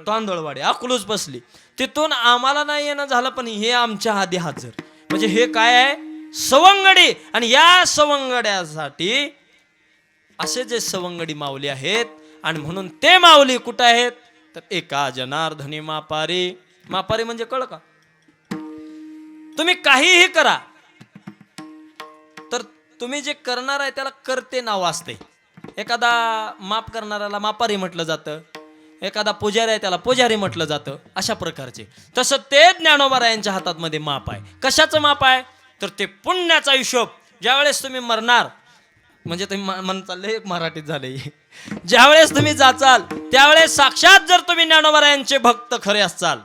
तांदळवाडी. अकलूज बसली. तिथून आम्हाला नाही येणं झालं, पण हे आमच्या आधी हजर. म्हणजे हे काय आहे? सवंगडी. आणि या सवंगड्यासाठी असे जे सवंगडी माऊली आहेत, आणि म्हणून ते माऊली कुठं आहेत? तर एका जनार्दनी मापारी. मापारी म्हणजे कळ का? तुम्ही काहीही करा, तर तुम्ही जे करणार आहे त्याला करते नाव असते. एखादा माप करणाऱ्याला मापारी म्हटलं जातं, एखादा पुजारी आहे त्याला पुजारी म्हटलं जातं. अशा प्रकारचे. तसं ते ज्ञानोबा यांच्या हातात मध्ये माप आहे. कशाचं माप आहे? तर ते पुण्याचा हिशोब. ज्यावेळेस तुम्ही मरणार, म्हणजे तुम्ही मन चाललंय एक मराठीत झाले, ज्यावेळेस तुम्ही जाचाल त्यावेळेस साक्षात जर तुम्ही ज्ञानोबा यांचे भक्त खरे असाल,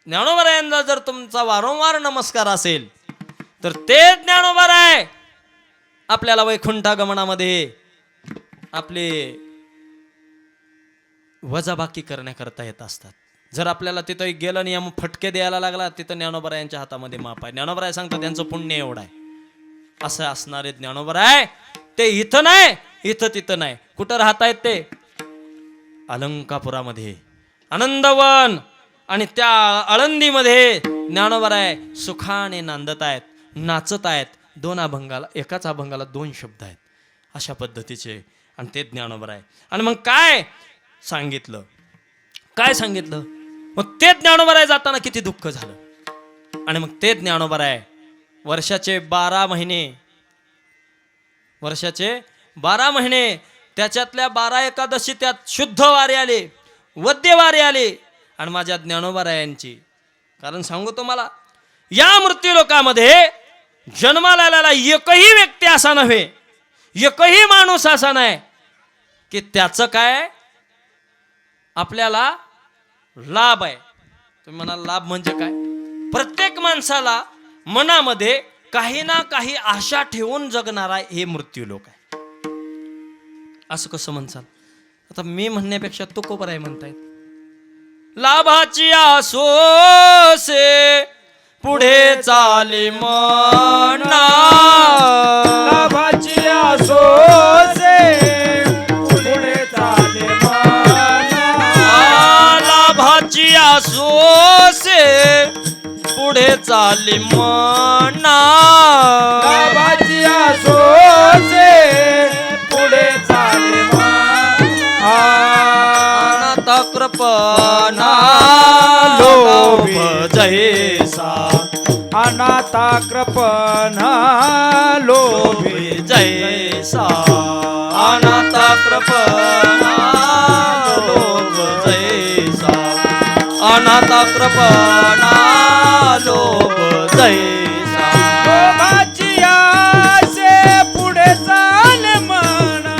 ज्ञानोबा यांना जर तुमचा वारंवार नमस्कार असेल, तर ते ज्ञानोबा आहे आपल्याला वैकुंठागमनामध्ये आपले वजाबाकी करण्याकरता येत असतात. जर आपल्याला तिथं गेलं आणि मग फटके द्यायला लागला, तिथं ज्ञानोबा यांच्या हातामध्ये माप आहे. ज्ञानोबा सांगतात त्यांचं पुण्य एवढं आहे. असं असणारे ज्ञानोबा आहे ते इथं नाही, इथं तिथं नाही. कुठं राहत आहेत ते? अलंकापुरामध्ये आनंदवन. आणि त्या आळंदीमध्ये ज्ञानोबा आहे सुखाने नांदत आहेत, नाचत आहेत. दोन अभंगाला, एकाच अभंगाला दोन शब्द आहेत. अशा पद्धतीचे. आणि ते ज्ञानोबा आहे. आणि मग काय सांगितलं? काय सांगितलं? मग ते ज्ञानोबा आहे जाताना किती दुःख झालं. आणि मग ते ज्ञानोबा आहे वर्षाचे 12 महिने, त्याच्यातल्या 12 एकादशी त्यात शुद्ध वारे आले, वद्य वारे आले. आणि माझ्या ज्ञानोबा यांची, कारण सांगू तुम्हाला, या मृत्यू लोकामध्ये जन्माला आलेला एकही व्यक्ती असा नव्हे, एकही माणूस असा नाही की त्याचं काय आपल्याला लाभ आहे. तुम्ही म्हणाल लाभ म्हणजे काय? प्रत्येक माणसाला मनामध्ये काही ना काही आशा ठेवून जगणारा हे मृत्यू लोक आहे. असं कसं म्हणसाल? आता मी म्हणण्यापेक्षा तुकोबर आहे म्हणतायत. लाभाची आसोसे पुढे चाले मना, लाभाची आसोसे पुढे चाले मना, लाभाची आसोसे पुढे चाले मना, लाभाची आसोसे पुढे चाले मना. अनाथ कृपणा लोभ जैसा, अनाथा कृपणा लोभी जैसा, अनाथ कृपणा लोभ जैसा, अनाथ कृपणा लोभ जैसा. लोभाची आसे पुढे चाले मना,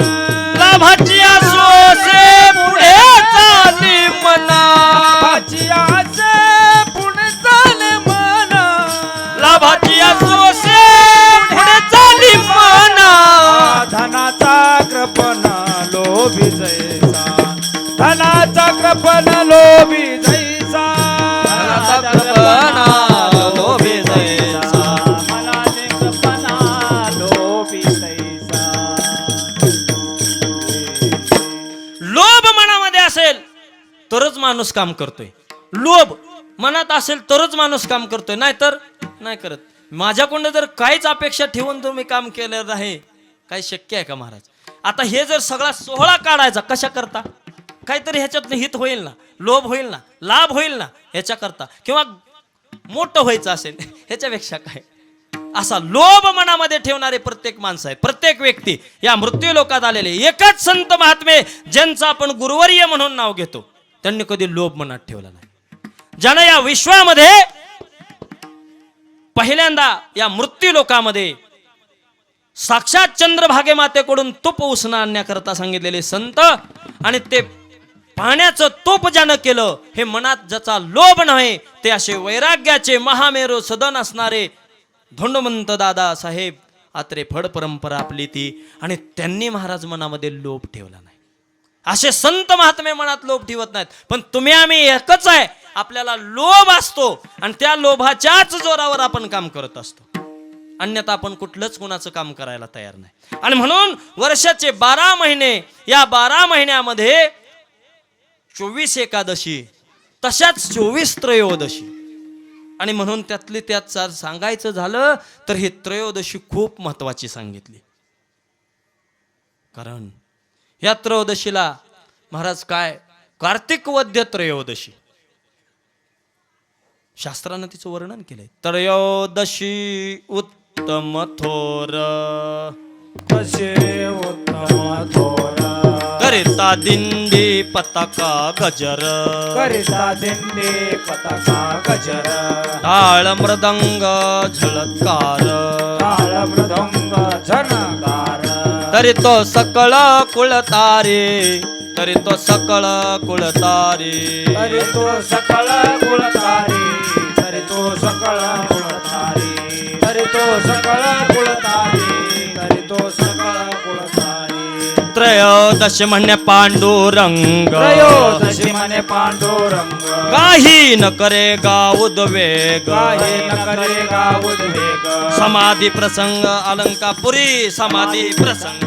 लाभाची आसोसे पुढे चाली मना, लाभाची आसे पुढे चाले मना, लाभाची आसोसे पुढे चाली मना. धनाचा कृपणा लोभी जैसा, धनाचा कृपणा लोभी जैसा, धनाचा कृपणा लोभी जैसा, मनाचे कृपणा लोभी तैसा. लोभ मनामध्ये असेल तरच माणूस काम करतोय. लोभ मनात असेल तरच माणूस काम करतोय, नाहीतर नाही करत. माझ्याकडून जर काहीच अपेक्षा ठेवून तुम्ही काम केलं नाही, काही शक्य आहे का महाराज? आता हे जर सगळा सोहळा काढायचा कशा करता? काहीतरी ह्याच्यात हित होईल ना, लोभ होईल ना, लाभ होईल ना, ह्याच्या करता. किंवा मोठं व्हायचं असेल ह्याच्यापेक्षा काय. असा लोभ मनामध्ये ठेवणारे प्रत्येक माणसं आहेत, प्रत्येक व्यक्ती या मृत्यू लोकात आलेले. एकच संत महात्मे ज्यांचं आपण गुरुवर्य म्हणून नाव घेतो, त्यांनी कधी लोभ मनात ठेवला नाही. ज्यानं या विश्वामध्ये पहिल्यांदा या मृत्यू लोकामध्ये साक्षात चंद्रभागे मातेकडून तूप उसणं आणण्याकरता सांगितलेले संत, आणि ते पाण्याचं तूप ज्यानं केलं, हे मनात ज्याचा लोभ नाही, ते असे वैराग्याचे महामेरू सदन असणारे धोंडमंत दादा साहेब आत्रे फड परंपरा आपली ती, आणि त्यांनी महाराज मनामध्ये लोभ ठेवला नाही. असे संत महात्मे मनात लोभ ठेवत नाहीत. पण तुम्ही आम्ही एकच आहे, आपल्याला लोभ असतो आणि त्या लोभाच्याच जोरावर आपण काम करत असतो. अन्यथा आपण कुठलंच कुणाचं काम करायला तयार नाही. आणि म्हणून वर्षाचे 12 महिने, या 12 महिन्यामध्ये 24 एकादशी, तशाच 24 त्रयोदशी. आणि म्हणून त्यातली त्यात सांगायचं झालं तर ही त्रयोदशी खूप महत्वाची सांगितली. कारण या त्रयोदशीला महाराज काय, कार्तिक वद्य त्रयोदशी, शास्त्रानं तिचं वर्णन केलंय. त्रयोदशी उत्तम थोर, तसे उत्तम थोर, करिता दिंडी पताका गजर, करिता दिंडे पताका गजर, टाळ मृदंग झळकार, ताळ मृदंग झणकार, तरी तो सकळ कुळतारे, तरी तो सकळ कुळतारे, तरी तो सकळ कुळतारे, तरी तो सकळ कुळतारे, तरी तो सकळ कुळतारे, तरी तो सकळ कुळतारे. त्रयोदशी म्हणे पांडुरंग, त्रयोदशी म्हणे पांडुरंग, काही न करे गाव उद्वेग, काही न करे गाव उद्वेग, समाधी प्रसंग अलंकापुरी, समाधी प्रसंग,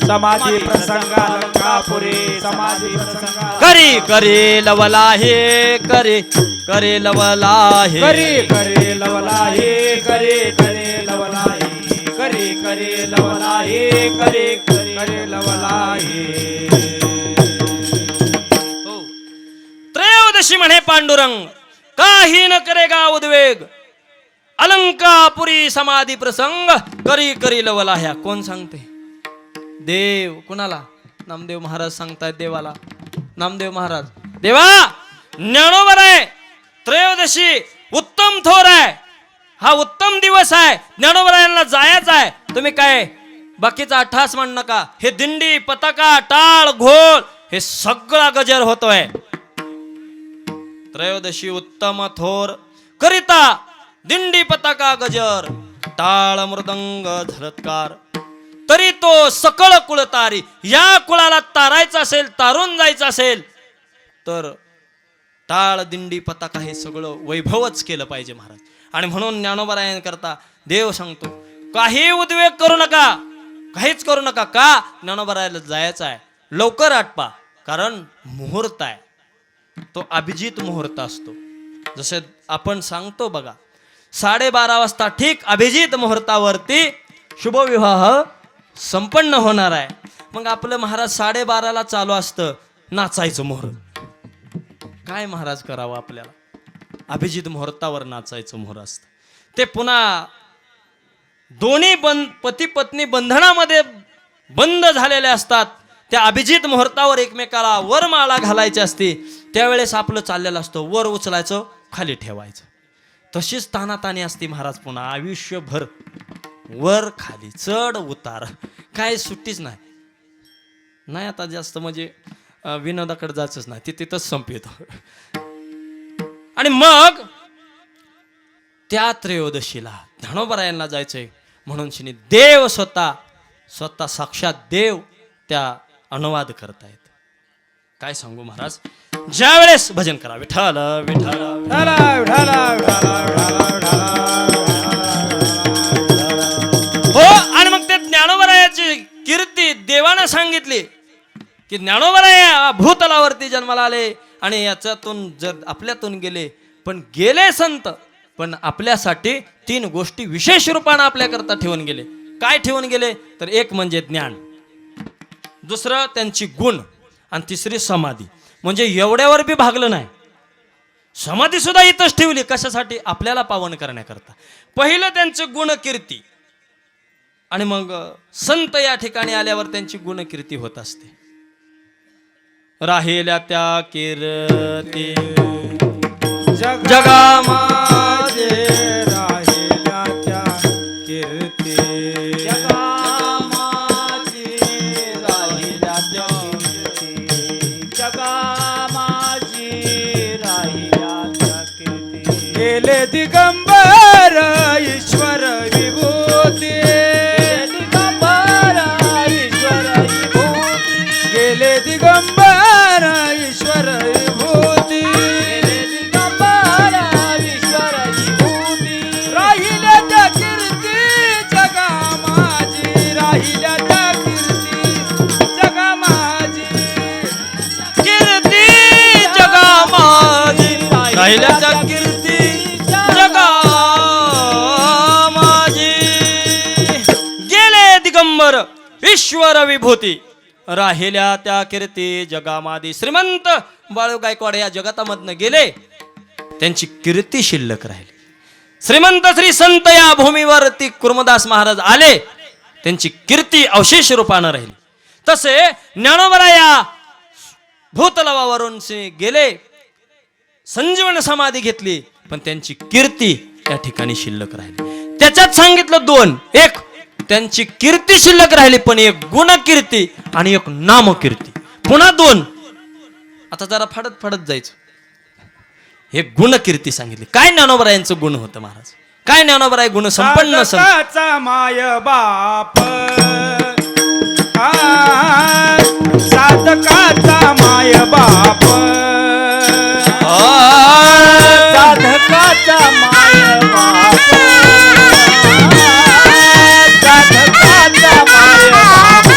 समाधी प्रसंग अलंकापुरी, समाधी प्रसंग, करी करी लवला हे, करी करी लवला हे, करी करी लवला हे, करी करी लवला हे, करी करी लवला हे, करी करी लवला हे. हो. त्रयोदशी म्हणे पांडुरंग, काही न करे गाव उद्वेग, अलंकापुरी समाधी प्रसंग, करी करी लवला ह्या. कोण सांगते? देव. कुणाला? नामदेव महाराज सांगतायत देवाला. नामदेव महाराज, देवा ज्ञानोबर आहे, त्रयोदशी उत्तम थोर आहे, हा उत्तम दिवस आहे, ज्ञानोबरायांना जायचं आहे. तुम्ही काय बाकीचा अठ्ठास म्हण नका. हे दिंडी पताका टाळ घोळ हे सगळा गजर होतोय. त्रयोदशी उत्तम थोर, करिता दिंडी पताका गजर, टाळ मृदंग झलत्कार, तरी तो सकळ कुळतारी. या कुळाला तारायचं असेल, तारून जायचं असेल तर टाळ दिंडी पताका हे सगळं वैभवच केलं पाहिजे महाराज. आणि म्हणून ज्ञानोबरायांकरता देव सांगतो, काही उद्वेग करू नका, काहीच करू नका. का? ज्ञानोबरायाला जायचं आहे, लवकर आटपा, कारण मुहूर्त आहे, तो अभिजित मुहूर्त असतो. जसे आपण सांगतो बघा, 12:30 वाजता ठीक अभिजित मुहूर्तावरती शुभविवाह संपन्न होणार आहे. मग आपलं महाराज 12:30ला चालू असतं नाचायचं मुहूर्त. काय महाराज करावं आपल्याला? अभिजित मुहूर्तावर नाचायचं मुहूर्त असतं. ते पुन्हा दोन्ही पती पत्नी बंधनामध्ये बंद झालेले असतात. त्या अभिजित मुहूर्तावर एकमेकाला वरमाळा घालायची असते. त्यावेळेस आपलं चाललेलं असतं, वर उचलायचं खाली ठेवायचं. तशीच तानातानी असते महाराज. पुन्हा आयुष्यभर वर खाली चढ उतार, काय सुट्टीच नाही. नाही आता जास्त म्हणजे विनोदाकडे जायचंच नाही, ते तिथंच संपत. आणि मग त्या त्रयोदशीला ज्ञानोबरायांना जायचंय म्हणून शिनी देव स्वतः साक्षात देव त्या अनुवाद करतायत. काय सांगू महाराज, ज्या वेळेस भजन करा विठ्ठल विठ्ठल हो. आणि मग ते ज्ञानोबरायाची कीर्ती देवानं सांगितली की ज्ञानोबराया भूतलावरती जन्माला आले आणि याच्यातून जर आपल्यातून गेले, पण गेले संत, पण आपल्यासाठी 3 गोष्टी विशेष रूपानं आपल्याकरता ठेवून गेले. काय ठेवून गेले? तर एक म्हणजे ज्ञान, दुसरं त्यांची गुण, आणि तिसरी समाधी. म्हणजे एवढ्यावर बी भागलं नाही, समाधी सुद्धा इथंच ठेवली. कशासाठी? आपल्याला पावन करण्याकरता. पहिलं त्यांचं गुणकीर्ती, आणि मग संत या ठिकाणी आल्यावर त्यांची गुणकीर्ती होत असते. राहिल्या त्या कीर्ती जगा माझे, राहिल्या त्या कीर्ती जगा माझे, राहिल्या त्या कीर्ती, जगा माझी राहिल्या त्या कीर्ती. गेले दिगंबर राहिल्या त्या कीर्ती जगा माझी. गेले दिगंबर ईश्वर विभूती, राहिल्या त्या कीर्ती जगामादी. श्रीमंत बाळू गायकवाड या जगतामधनं गेले, त्यांची कीर्ती शिल्लक राहिली. श्रीमंत श्री संत या भूमीवरती कुर्मदास महाराज आले, त्यांची कीर्ती अवशेष रूपानं राहिली. तसे ज्ञानोबा या भूतलावावरून गेले, संजीवन समाधी घेतली, पण त्यांची कीर्ती या ठिकाणी शिल्लक राहिली. त्याच्यात सांगितलं दोन, एक त्यांची कीर्ती शिल्लक राहिली, पण एक गुणकीर्ती आणि एक नामकीर्ती. पुन्हा दोन. आता जरा फाडत फाडत जायचं. हे गुणकीर्ती सांगितली. काय ज्ञानोबरायांचं गुण होतं महाराज? काय ज्ञानोबराय गुण संपन्न साधकाचा माय बाप, साधकाचा माय बाप, साधकाचा माय बाप, साधकाचा माय बाप,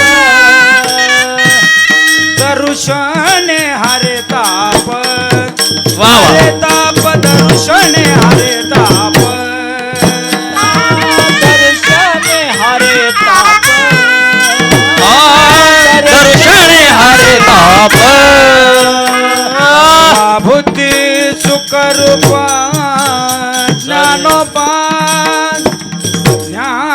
दर्शने हरे ताप, वा वा. हरे ताप दर्शने हरे ताप, दर्शने हरे ताप, दर्शने हरे ताप. भूती सुखरूप ज्ञानोबा, ज्ञानोबा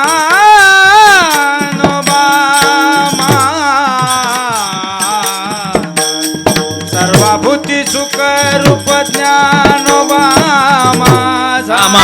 सर्वभूती सुखरूप ज्ञानोबा माझा. मामा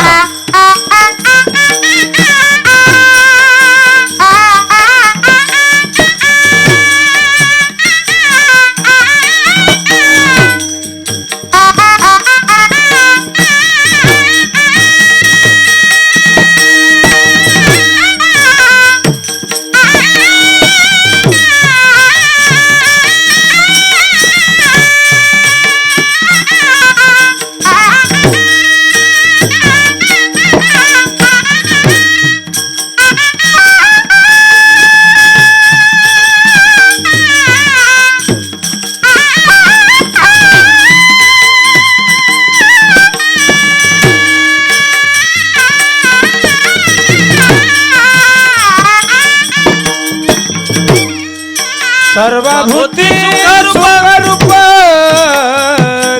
सर्वभूती सुखरूप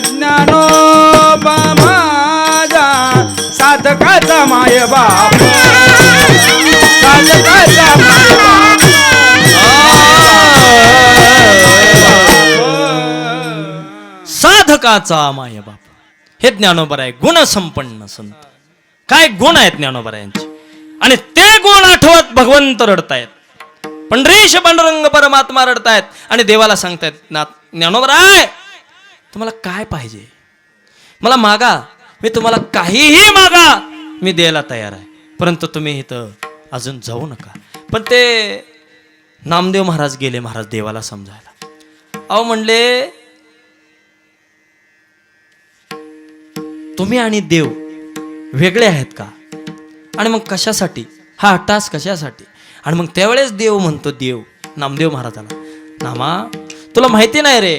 ज्ञानोबा माझा, साधकाचा माय बाप, साधकाचा माय बाप. साधकाचा माय बाप. हे ज्ञानोबराय गुण संपन्न संत. काय गुण आहेत ज्ञानोबरायांचे, आणि ते गुण आठवत भगवंत रडतायत. पंढरीश पांडुरंग परमात्मा रडतायत आणि देवाला सांगतायत, ना ज्ञानोबराय तुम्हाला काय पाहिजे मला मागा, मी तुम्हाला काहीही मागा मी द्यायला तयार आहे, परंतु तुम्ही इथं अजून जाऊ नका. पण ते नामदेव महाराज गेले महाराज देवाला समजायला. अहो म्हणले तुम्ही आणि देव वेगळे आहेत का, आणि मग कशासाठी हा हट्टास कशासाठी. आणि मग त्यावेळेस देव म्हणतो, देव नामदेव महाराजाला, नामा तुला माहिती नाही रे,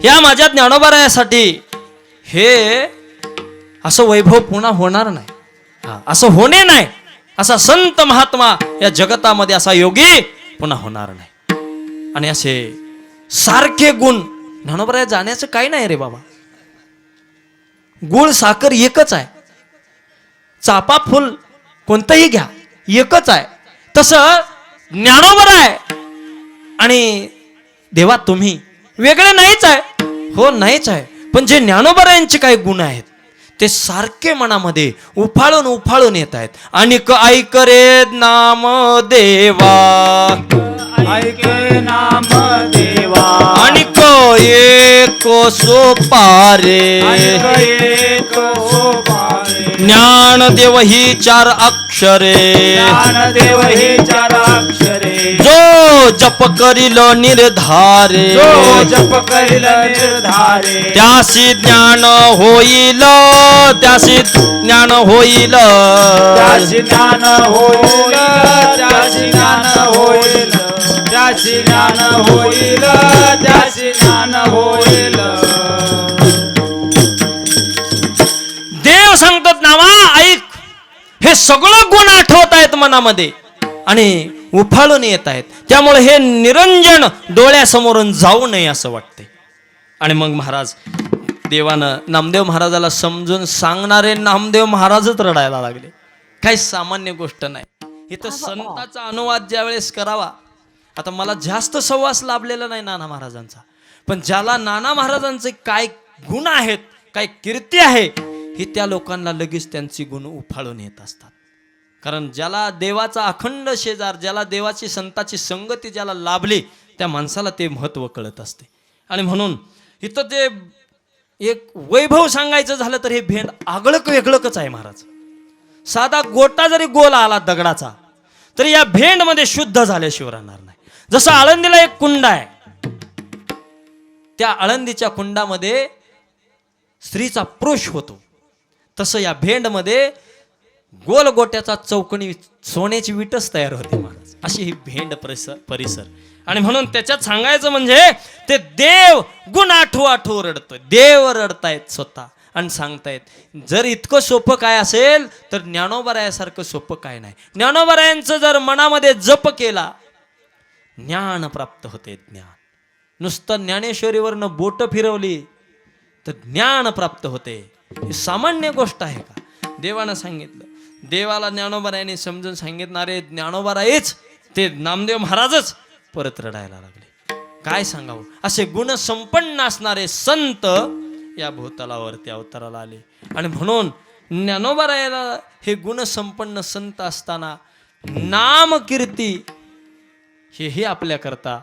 या माझ्या ज्ञानोबारायासाठी हे असं वैभव पुन्हा होणार नाही, असं होणे नाही, असा संत महात्मा या जगतामध्ये असा योगी पुन्हा होणार नाही. आणि असे सारखे गुण ज्ञानोबाराया जाण्याचं काही नाही रे बाबा. गुळ साखर एकच आहे, चापा फुल कोणतंही घ्या एकच आहे. तसं ज्ञानोबराय आणि देवा तुम्ही वेगळे नाहीच आहे, हो नाहीच आहे, पण जे ज्ञानोबरायांचे काही गुण आहेत ते सारखे मनामध्ये उफाळून उफाळून येत आहेत. आणि ऐक रे नाम देवा, ऐक नाम देवा, आणि एक सोपारे, एक सोपारे, ज्ञानदेव ही चार अक्षरे, ज्ञानदेव हे चार अक्षरे, जो जप करील निर्धारे, जो जप करील निर्धारे, त्यासी ज्ञान होईल, त्यासी ज्ञान होईल, त्याची ज्ञान होईल, त्याची ज्ञान होईल, त्याची ज्ञान होईल, त्याची ज्ञान होईल. सगळं गुण आठवत आहेत मनामध्ये आणि उफाळून येत आहेत. त्यामुळे हे निरंजन डोळ्यासमोरून जाऊ नये असं वाटते. आणि मग महाराज देवानं नामदेव महाराजाला समजून सांगणारे नामदेव महाराजच रडायला लागले. काही सामान्य गोष्ट नाही. इथं संताचा अनुवाद ज्यावेळेस करावा, आता मला जास्त सहवास लाभलेला नाही नाना महाराजांचा, पण ज्याला नाना महाराजांचे काय गुण आहेत, काय कीर्ती आहे, ही त्या लोकांना लगेच त्यांची गुण उफाळून येत असतात. कारण ज्याला देवाचा अखंड शेजार, ज्याला देवाची संताची संगती ज्याला लाभली, त्या माणसाला ते महत्त्व कळत असते. आणि म्हणून इथं ते एक वैभव सांगायचं झालं तर हे भेंड आगळक वेगळकच आहे महाराज. साधा गोटा जरी गोल आला दगडाचा तरी या भेंडमध्ये शुद्ध झाल्याशिवाय राहणार नाही. जसं आळंदीला एक कुंड आहे, त्या आळंदीच्या कुंडामध्ये स्त्रीचा पुरुष होतो, तसं या भेंडमध्ये गोल गोट्याचा चौकणी सोन्याची विटच तयार होते महाराज. अशी ही भेंड परिसर. आणि म्हणून त्याच्यात सांगायचं म्हणजे ते देव गुण आठवू रडतोय. देव रडतायत स्वतः आणि सांगतायत. जर इतकं सोपं काय असेल तर ज्ञानोबारायासारखं सोपं काय नाही. ज्ञानोबारायांचं जर मनामध्ये जप केला, ज्ञान प्राप्त होते. ज्ञान नुसतं ज्ञानेश्वरीवरनं बोट फिरवली तर ज्ञान प्राप्त होते. ही सामान्य गोष्ट आहे का? देवानं सांगितलं. देवाला ज्ञानोबारायांनी समजून सांगितणारे ज्ञानोबारायच ते नामदेव महाराजच परत रडायला लागले. काय सांगावं, असे गुण संपन्न असणारे संत या भूतलावरती अवताराला आले. आणि म्हणून ज्ञानोबारायाला हे गुण संपन्न संत असताना नाम कीर्ती हेही आपल्या करता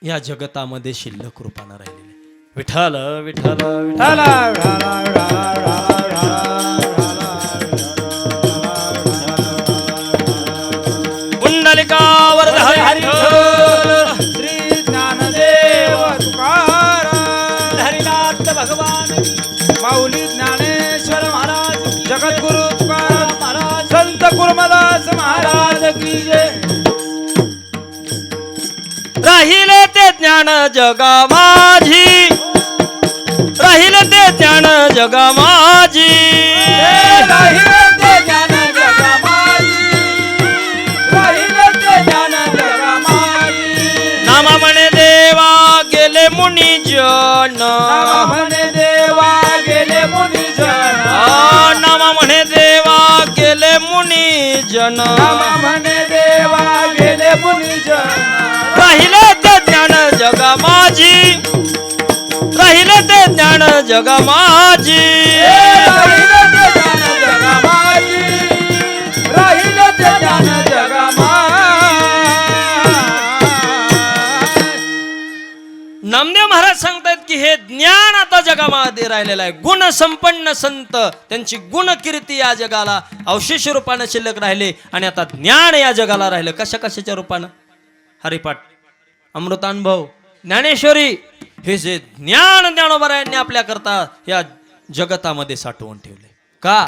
या जगतामध्ये शिल्लक रूपानं राहिलेले. विठ्ठल विठ्ठल विठ्ठल. पुंडलिकावर हरी हरी श्री ज्ञानदेव तुकाराम, हरिनाथ भगवान, माऊली ज्ञानेश्वर महाराज, जगद्गुरु तुकाराम महाराज, संत गुरुमदास महाराज की जय. राहिले ते ज्ञान जगा माझी, राहिले ते ज्ञान जगा माझी. राहिले ते ज्ञान जगा माझी, राहिले ते ज्ञान जगा माझी. नामा म्हणे देवा गेले मुनी जन, नामा म्हणे देवा गेले मुनिजन, नामा म्हणे देवा गेले मुनी जन. नामा म्हणे देवा गेले मुनिजन. राहिले ते ज्ञान जगा माझी, राहिले ते ज्ञान जगा माझी. राहिले ते ज्ञान जगा माझी, राहिले ते ज्ञान जगा माझी. नामदेव महाराज सांगतायत की हे ज्ञान आता जगामध्ये राहिलेलं आहे. गुण संपन्न संत, त्यांची गुण कीर्ती या जगाला अवशेष रूपानं शिल्लक राहिले. आणि आता ज्ञान या जगाला राहिलं. कशा कशाच्या रूपानं? हरिपाठ, अमृतानुभव, ज्ञानेश्वरी, हे जे ज्ञान ज्ञानोबारायांनी आपल्या करता या जगतामध्ये साठवून ठेवले. का?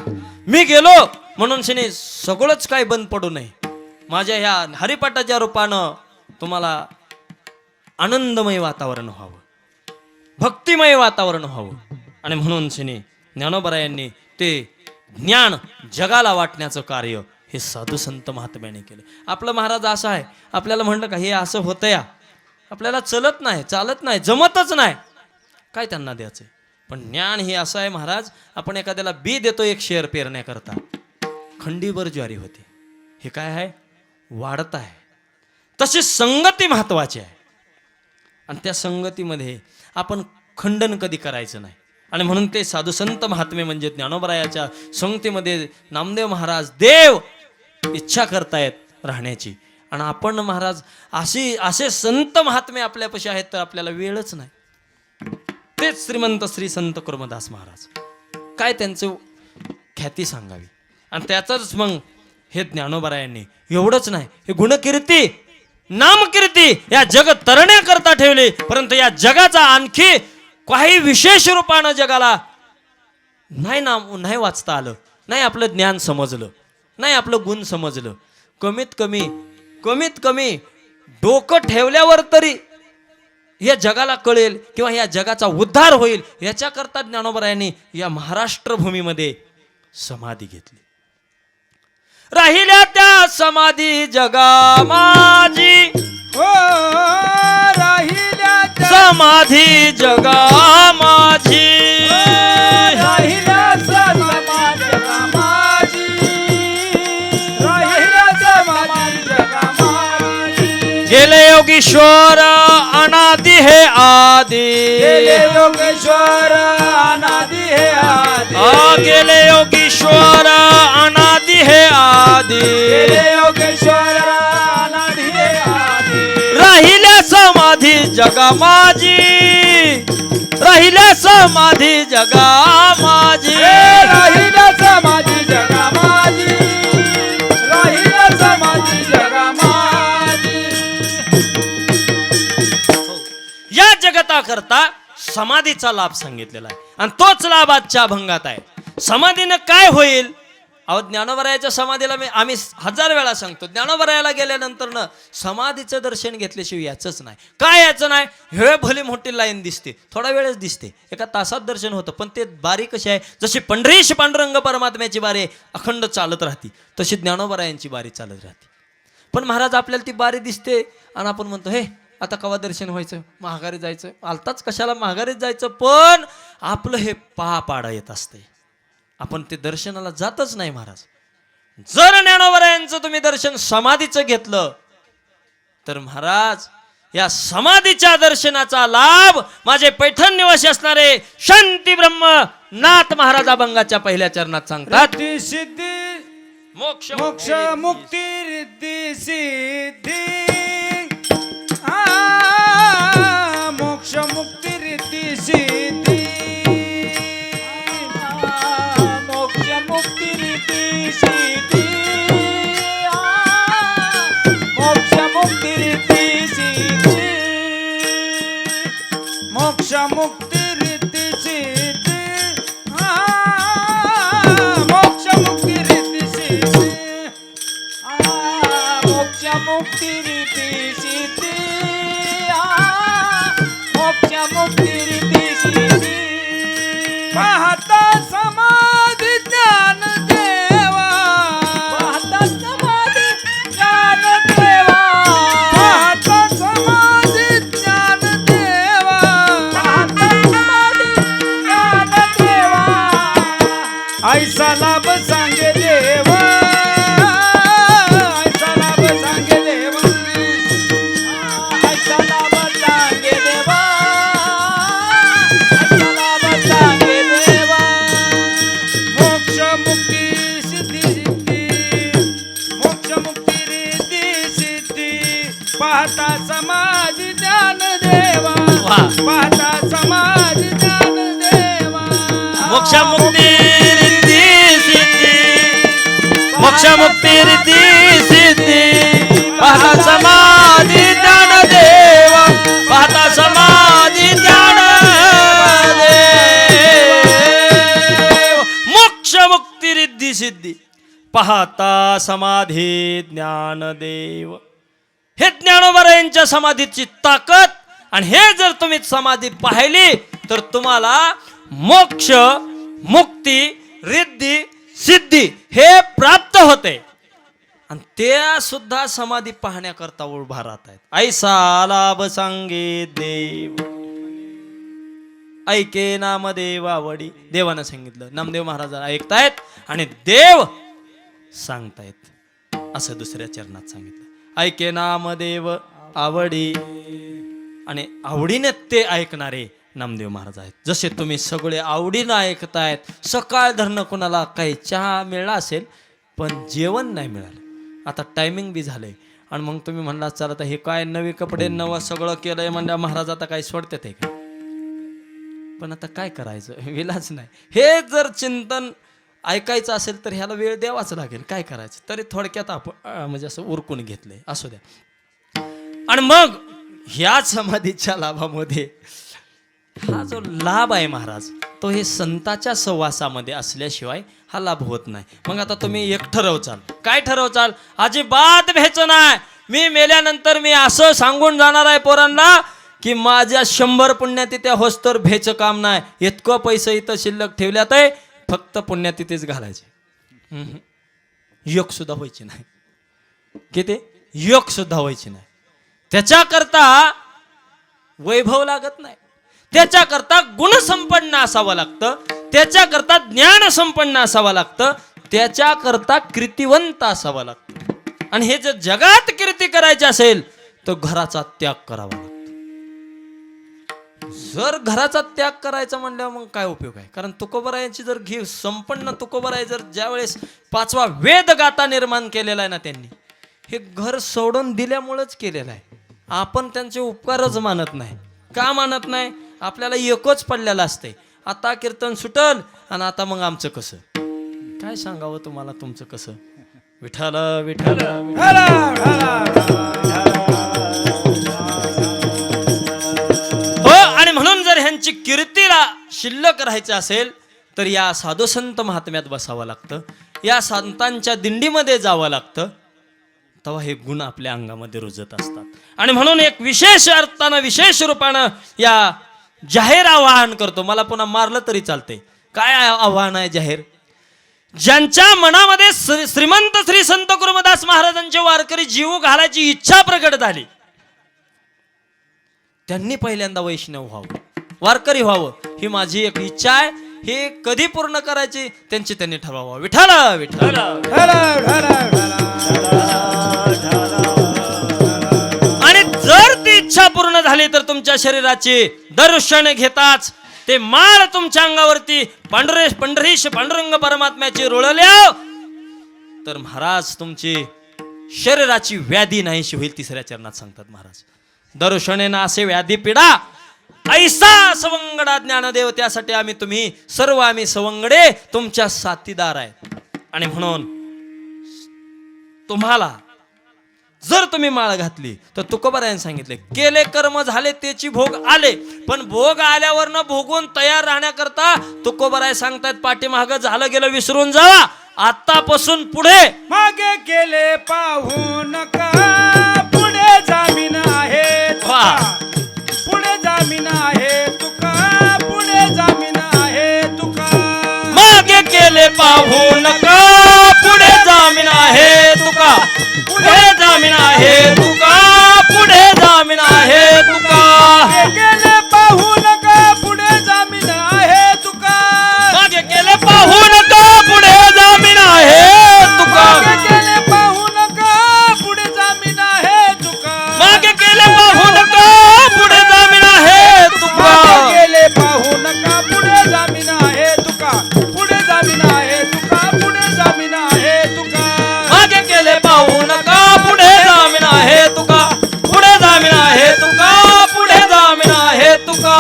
मी गेलो म्हणून शिने सगळंच काय बंद पडू नये. माझ्या ह्या हरिपाठाच्या रूपानं तुम्हाला आनंदमय वातावरण व्हावं, भक्तिमय वातावरण व्हावं. आणि म्हणून शिने ज्ञानोबारायांनी ते ज्ञान जगाला वाटण्याचं कार्य हे साधू संत महात्म्याने केलं. आपलं महाराज असं आहे, आपल्याला म्हणलं का हे असं होतं या, आपल्याला चलत नाही, चालत नाही, जमतच नाही, काय त्यांना द्यायचं. पण ज्ञान हे असं आहे महाराज, आपण एखाद्याला बी देतो एक शेर पेरण्याकरता, खंडीभर ज्वारी होते. हे काय आहे? वाढत आहे. तशी संगती महत्वाची आहे. आणि त्या संगतीमध्ये आपण खंडन कधी करायचं नाही. आणि म्हणून ते साधू संत महात्मे म्हणजे ज्ञानोबारायाच्या संगतीमध्ये नामदेव महाराज देव इच्छा करतायत राहण्याची. आणि आपण महाराज असे संत महात्मे आपल्यापाशी आहेत तर आपल्याला वेळच नाही. तेच श्रीमंत श्री संत कुर्मदास महाराज, काय त्यांचं ख्याती सांगावी. आणि त्याचंच मग हे ज्ञानोबारायांनी एवढंच नाही, हे गुणकीर्ती नामकीर्ती या जग तरण्याकरता ठेवले. परंतु या जगाचा आणखी काही विशेष रूपानं जगाला नाही वाचता आलं, नाही आपलं ज्ञान समजलं, नाही आपलं गुण समजलं. कमीत कमी डोकं ठेवल्यावर तरी या जगाला कळेल किंवा या जगाचा उद्धार होईल, याच्याकरता ज्ञानोबारायांनी या महाराष्ट्र भूमीमध्ये समाधी घेतली. राहिल्या त्या समाधी जगा माझी, हो राहिल्या त्या समाधी जगा माझी. राहिल्या समाधी जगा माझी, राहिल्या समाधी जगा माझी. गेले योगीश्वर अनादि हे आदि, गेले योगेश्वर अनादि हे आदि. गेले योगीश्वर अनादि हे आदि. गेले योगेश्वर अनादि हे आदि. राहिल्या समाधी जगा माझी, राहिल्या समाधी जगा माझी. राहिल्या समाधी जगा माझी, राहिल्या समाधी जगा माझी. या जगताकरता समाधीचा लाभ सांगितलेला आहे आणि तोच लाभ आजच्या अभंगात आहे. समाधीनं काय होईल? अहो ज्ञानोबरायाच्या समाधीला आम्ही 1000 वेळा सांगतो, ज्ञानोबरायाला गेल्यानंतर न समाधीचं दर्शन घेतल्याशिवाय याचंच नाही. काय याचं नाही? हे भली मोठी लाईन दिसते, थोडा वेळच दिसते, एका तासात दर्शन होतं, पण ते बारी कशी आहे? जशी पंढरीश पांडुरंग परमात्म्याची बारी अखंड चालत राहते, तशी ज्ञानोबरायांची बारी चालत राहते. पण महाराज आपल्याला ती बारी दिसते आणि आपण म्हणतो हे आता कवा दर्शन व्हायचं, महागारी जायचं, आलताच कशाला महागारीत जायचं. पण आपलं हे पाडा येत असते, आपण ते दर्शनाला जातच नाही. महाराज जर ज्ञानोबरायांचं तुम्ही दर्शन समाधीचं घेतलं तर महाराज या समाधीच्या दर्शनाचा लाभ माझे पैठण निवासी असणारे शांती ब्रह्म नाथ महाराज अभंगाच्या पहिल्या चरणात सांगतात. रिद्धी सिद्धी मोक्ष मोक्ष मुक्ती रिद्धी सिद्धी. मोक्ष मुक्ती रिद्धी सिद्धी. मोक्ष मुक्ती रिद्धी सिद्धी. मोक्ष मुक्ती रिद्धी सिद्धी. मोक्ष मुक्ती रिद्धी सिद्धी. मोक्ष मुक्ती रिद्धी सिद्धी. मोक्ष मुक्ती रिद्धी सिद्धी. मोक्ष मुक्ती रिद्धी सिद्धी. पाहता समाधी ज्ञान देवा. पाहता समाधी ज्ञान देवा. पाहता समाधी ज्ञान देवा. पाहता समाधी ज्ञान देवा. ऐसा लाभ सांगे देवा. ऐसा लाभ सांगे देवा. ऐसा लाभ सांगे देवा. ऐसा लाभ सांगे देवा. मोक्ष मुक्ती सिद्धी सिद्धी. मोक्ष मुक्ती रिद्धी सिद्धी. पाहता समाधी ज्ञान देवा. वाह. पाहता समाधी ज्ञान देवा. मोक्ष मुक्ती रिद्धी सिद्धी. मोक्ष मुक्ती रिद्धी सिद्धी. पाहता समाधी ज्ञान देव. पाहता समाधी ज्ञान देव. मोक्ष मुक्ती रिद्धी सिद्धी. पाहता समाधी ज्ञान देव. हे ज्ञानोबरायांच्या समाधीची ताकद. आणि हे जर तुम्ही समाधी पाहिली तर तुम्हाला मोक्ष मुक्ती रिद्धी सिद्धी हे प्राप्त होते. आणि त्या सुद्धा समाधी पाहण्याकरता उभा राहत आहेत. ऐसा लाभ सांगे देव. ऐके नामदेव आवडी. देवानं सांगितलं, नामदेव महाराज ऐकतायत आणि देव सांगतायत असं दुसऱ्या चरणात सांगितलं. ऐके नामदेव आवडी. आणि आवडीने ते ऐकणारे नामदेव महाराज आहेत. जसे तुम्ही सगळे आवडीनं ऐकतायत. सकाळ धरणं कोणाला काही चहा मिळाला असेल पण जेवण नाही मिळालं. आता टायमिंग बी झालंय आणि मग तुम्ही म्हणला चला आता हे काय नवे कपडे नवं सगळं केलंय म्हणजे महाराज आता काही सोडतात आहे का? पण आता काय करायचं, विलाच नाही. हे जर चिंतन ऐकायचं असेल तर ह्याला वेळ द्यावाच लागेल. काय करायचं? तरी थोडक्यात आपण म्हणजे असं उरकून घेतलंय, असू द्या. आणि मग ह्या समाधीच्या लाभामध्ये हा जो लाभ आहे महाराज, तो हे संताच्या सहवासामध्ये असल्याशिवाय हा लाभ होत नाही. मग आता तुम्ही एक ठरवचाल. काय ठरवचाल? अजिबात भ्यायचं नाही. मी मेल्यानंतर मी असं सांगून जाणार आहे पोरांना की माझ्या 100 पुण्यतिथ्या होस तर भ्यायचं काम नाही. इतकं पैसे इथं शिल्लक ठेवल्यात आहे, फक्त पुण्यतिथीच घालायचे. एक सुद्धा व्हायची नाही. किती एक सुद्धा व्हायची नाही. त्याच्याकरता वैभव लागत नाही, त्याच्याकरता गुणसंपन्न असावं लागतं, त्याच्याकरता ज्ञान संपन्न असावं लागतं, त्याच्याकरता कीर्तिवंत असावं लागतं. आणि हे जर जगात कीर्ती करायची असेल तर घराचा त्याग करावा लागतो. जर घराचा त्याग करायचा म्हणल्यावर मग काय उपयोग आहे? कारण तुकोबरायांची जर घे संपन्न तुकोबराय जर ज्यावेळेस 5वा वेद गाता निर्माण केलेला आहे ना, त्यांनी हे घर सोडून दिल्यामुळेच केलेलं आहे. आपण त्यांचे उपकारच मानत नाही. का मानत नाही? आपल्याला एकच पडलेलं असते, आता कीर्तन सुटल आणि आता मग आमचं कसं. काय सांगावं तुम्हाला तुमचं कसं. विठ्ठल विठ्ठल हो. आणि म्हणून जर ह्यांची कीर्तीला शिल्लक राहायचं असेल तर या साधू संत महात्म्यात बसावं लागतं, या संतांच्या दिंडीमध्ये जावं लागतं. तेव्हा हे गुण आपल्या अंगामध्ये रुजत असतात. आणि म्हणून एक विशेष अर्थानं विशेष रूपानं या जाहीर आवाहन करतो. मला पुन्हा मारलं तरी चालतंय. काय आव्हान आहे जाहीर? ज्यांच्या मनामध्ये श्रीमंत श्री संत गुरुदास महाराजांचे वारकरी जीव घालायची इच्छा प्रकट झाली, त्यांनी पहिल्यांदा वैष्णव व्हावं, वारकरी व्हावं, ही माझी एक इच्छा आहे. हे कधी पूर्ण करायची त्यांची त्यांनी ठरवावं. विठ्ठल विठ्ठल. आणि जर ती इच्छा पूर्ण झाली तर तुमच्या शरीराची दर्शन घेताच ते माळ तुमच्या अंगावरती पंढरीश पांडुरंग परमात्म्याची रुळल्या तर महाराज तुमची शरीराची व्याधी नाहीशी होईल. तिसऱ्या चरणात सांगतात महाराज, दर्शनेन असे व्याधी पिडा ऐसा सवंगडा ज्ञानदेव. त्यासाठी आम्ही सवंगडे तुमच्या साथीदार आहेत. आणि म्हणून तुम्हाला जर तुम्ही माळ घातली तर तुकोबारायांनी सांगितले, केले कर्म झाले त्याची भोग आले, पण भोग आल्यावर न भोगून तयार राहण्याकरता तुकोबाराय सांगतात, पाठीमागं झालं गेलं विसरून जावा, आतापासून पुढे मागे गेले पाहू नका, पुढे जामीन आहे तुका. पुढे जामीन आहे तुका, पुढे जामीन आहे तुका. मागे केले पाहू नका, पुढे जामीन आहे तुका. पुढे जामीन आहे तुका, पुढे जामीन आहे तुका. मागे गेले पाहू नका, पुढे जामीन आहे तुका. मागे केले पाहू नका, पुढे जामीन आहे तुका. मागे गेले पाहू नका, पुढे जामीन आहे तुका. मागे केले पाहू नका, पुढे जामीन आहे तुका. मागे गेले पाहू नका, पुढे जामीन आहे तुका. पुढे जामीन आहे तुका, पुढे जामीन आहे तुका. मागे केले पाहू नका, पुढे जामीन आहे तुका. पुढे जामीन आहे तुका, पुढे जामीन आहे तुका.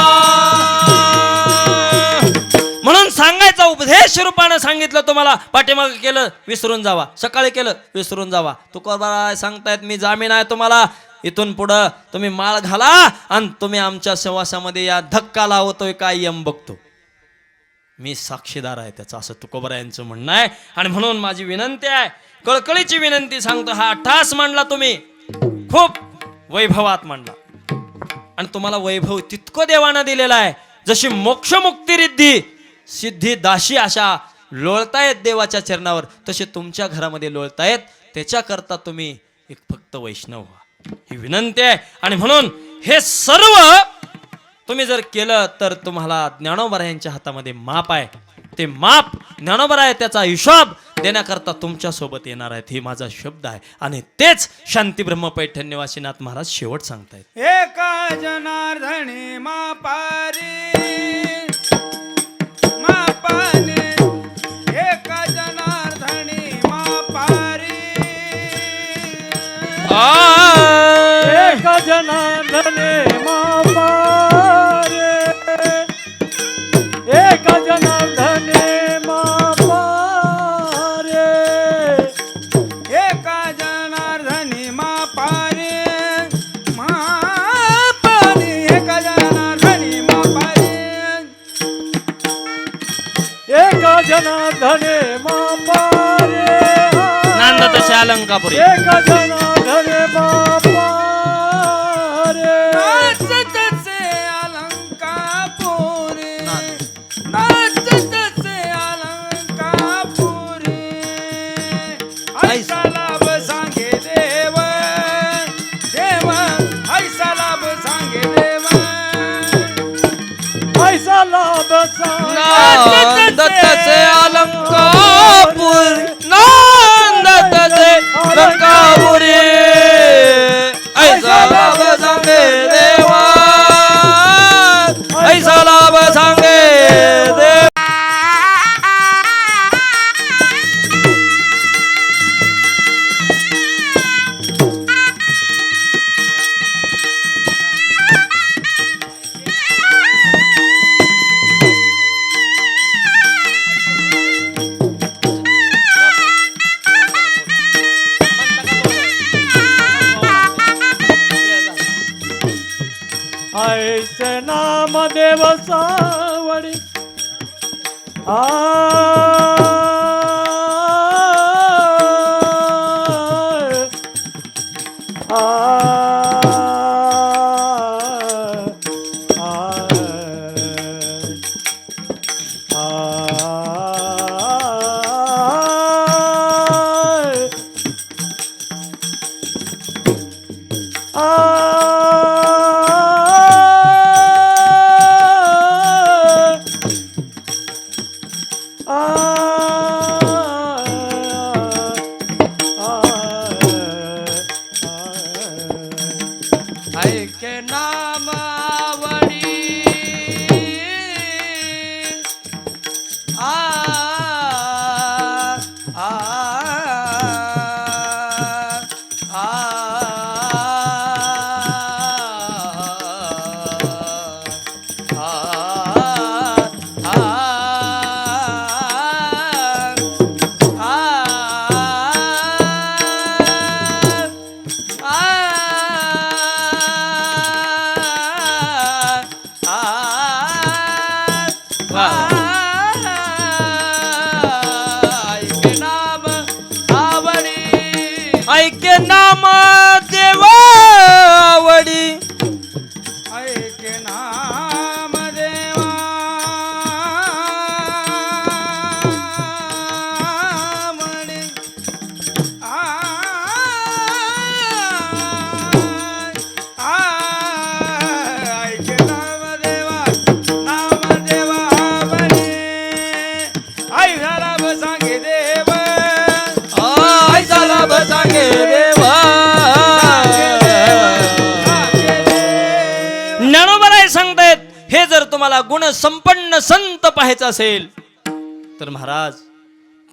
म्हणून सांगायचा उपदेश रूपानं सांगितलं तुम्हाला. पाठीमागे केलं विसरून जावा, सकाळी केलं विसरून जावा. तुकोबाराय सांगतायत मी जामीन आहे तुम्हाला. इथून पुढं तुम्ही माळ घाला आणि तुम्ही आमच्या सहवासामध्ये या. धक्का लावतोय काय यम बघतो, मी साक्षीदार आहे त्याचा, असं तुकोबारायांचं म्हणणं आहे. आणि म्हणून माझी विनंती आहे, कळकळीची विनंती सांगतो, हा ठास मांडला तुम्ही, खूप वैभवात मांडला. आणि तुम्हाला वैभव तितकं देवानं दिलेला आहे. जशी मोक्षमुक्ती रिद्धी सिद्धी दाशी अशा लोळतायत देवाच्या चरणावर, तसे तुमच्या घरामध्ये लोळतायत. त्याच्याकरता तुम्ही एक फक्त वैष्णव व्हा, ही विनंती आहे. आणि म्हणून हे सर्व तुम्ही जर केलं तर तुम्हाला ज्ञानोबरायांच्या हातामध्ये माप आहे. ते माप ज्ञानोबराय त्याचा हिशोब देण्याकरता तुमच्या सोबत येणार आहेत, हे माझा शब्द आहे. आणि तेच शांती ब्रह्म पैठण्यवासीनाथ महाराज शेवट सांगतायत. एका जनार्दनी मापारी मापाने, एका जनार्दनी मापारी. एका जनार्दने मापारे, एका जनार्दने मापारे. एका जनार्दनी मापारी मापारी. एका जनार्दनी मापारी. एका जनार्दने मापारे. नांद तसे अलंकापुरी. एका जनार्दने मापारे. नाचतसे अलंकापुरी, नाचतसे अलंकापुरी. तसे अलंकापुर नांद तसे अलंकापुरी ऐसा लाभ सांगे देवा ऐसा लाभ सांगे देवा ऐसे नाम देव सावडी ऐके नाम आवडी आ आ ऐके नाम देवावडी ऐके नाम देवा म्हणे ऐके नाम देवा म्हणे आई झाला सांगे देव ऐसा लाभ सांगे देवा ज्ञानोबराय सांगतायत हे जर तुम्हाला गुण संपन्न संत पाहायचं असेल तर महाराज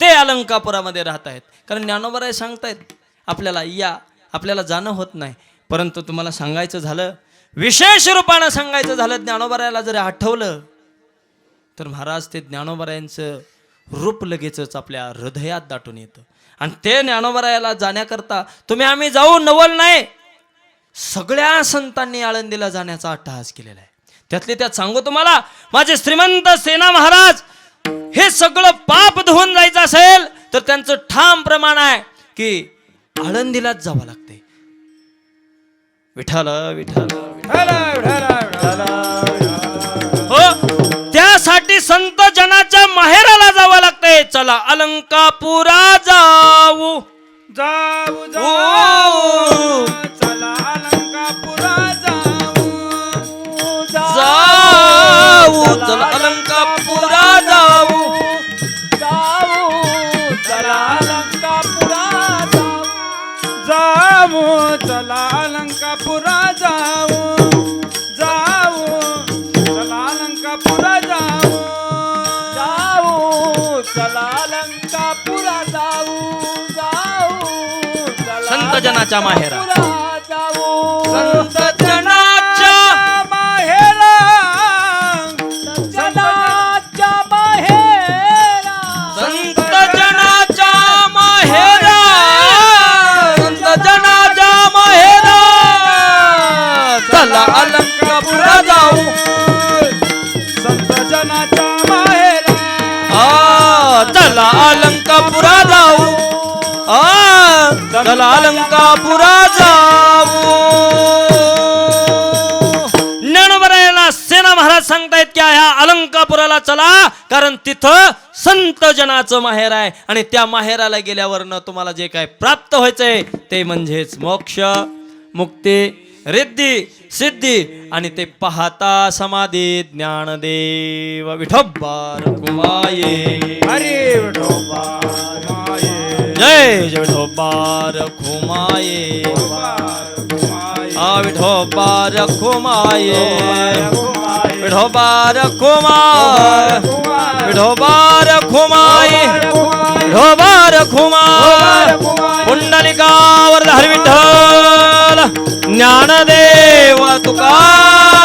ते अलंकापुरामध्ये राहत आहेत. कारण ज्ञानोबराय सांगतायत आपल्याला जाणं होत नाही, परंतु तुम्हाला सांगायचं झालं, विशेष रूपानं सांगायचं झालं, ज्ञानोबरायाला जर आठवलं तर महाराज ते ज्ञानोबरायांचं रूप लगेचच आपल्या हृदयात दाटून येतं. आणि ते ज्ञानोबरायाला जाण्याकरता आम्ही जाऊ नवल नाही, सगळ्या संतांनी आळंदीला जाण्याचा अट्टहास केलेला आहे. त्यातले त्यात सांगू तुम्हाला, माझे श्रीमंत सेना महाराज हे सगळं पाप धुवून जायचं असेल तर त्यांचं ठाम प्रमाण आहे की आळंदीलाच जावं लागते. विठ्ठल विठ्ठल हो, त्यासाठी संत जनाच्या माहेराला जावं लागतंय. चला अलंकापुरा जाऊ जाऊ जाऊ चला अलंकापुरा जाऊ जाऊ चला अलंकापुरा जाऊ चला अलंकापुरा जाऊ चला अलंकापुरा जाऊ चला अलंकापुरा जाऊ चला अलंकापुरा संत जनाच्या माहेरा संत संत जनाच्या माहेरा जनाच्या माहेरा संत जनाच्या माहेरा संत जनाच्या माहेरा चला अलंकापुरा जाऊ संत जनाच्या माहेरा चला अलंकापुरा जाऊ चला अलंकापुरा जाऊ. ज्ञानोबरायाला सेना महाराज सांगतायत की ह्या अलंकापुराला चला, कारण तिथं संत जनाचं माहेर आहे आणि त्या माहेराला गेल्यावरनं तुम्हाला जे काय प्राप्त व्हायचंय ते म्हणजेच मोक्ष, मुक्ती, रिद्धी सिद्धी आणि ते पाहता समाधी ज्ञानदेव विठोबा रखुमाये हरी विठोबा माये जय जय विठोबा रखुमाये विठोबा रखुमाये विठोबा रखुमाय विठोबा रखुमाय विठोबा रखुमाय पुंडलिकावर हरी विठ्ठल ज्ञानदेव तुकाराम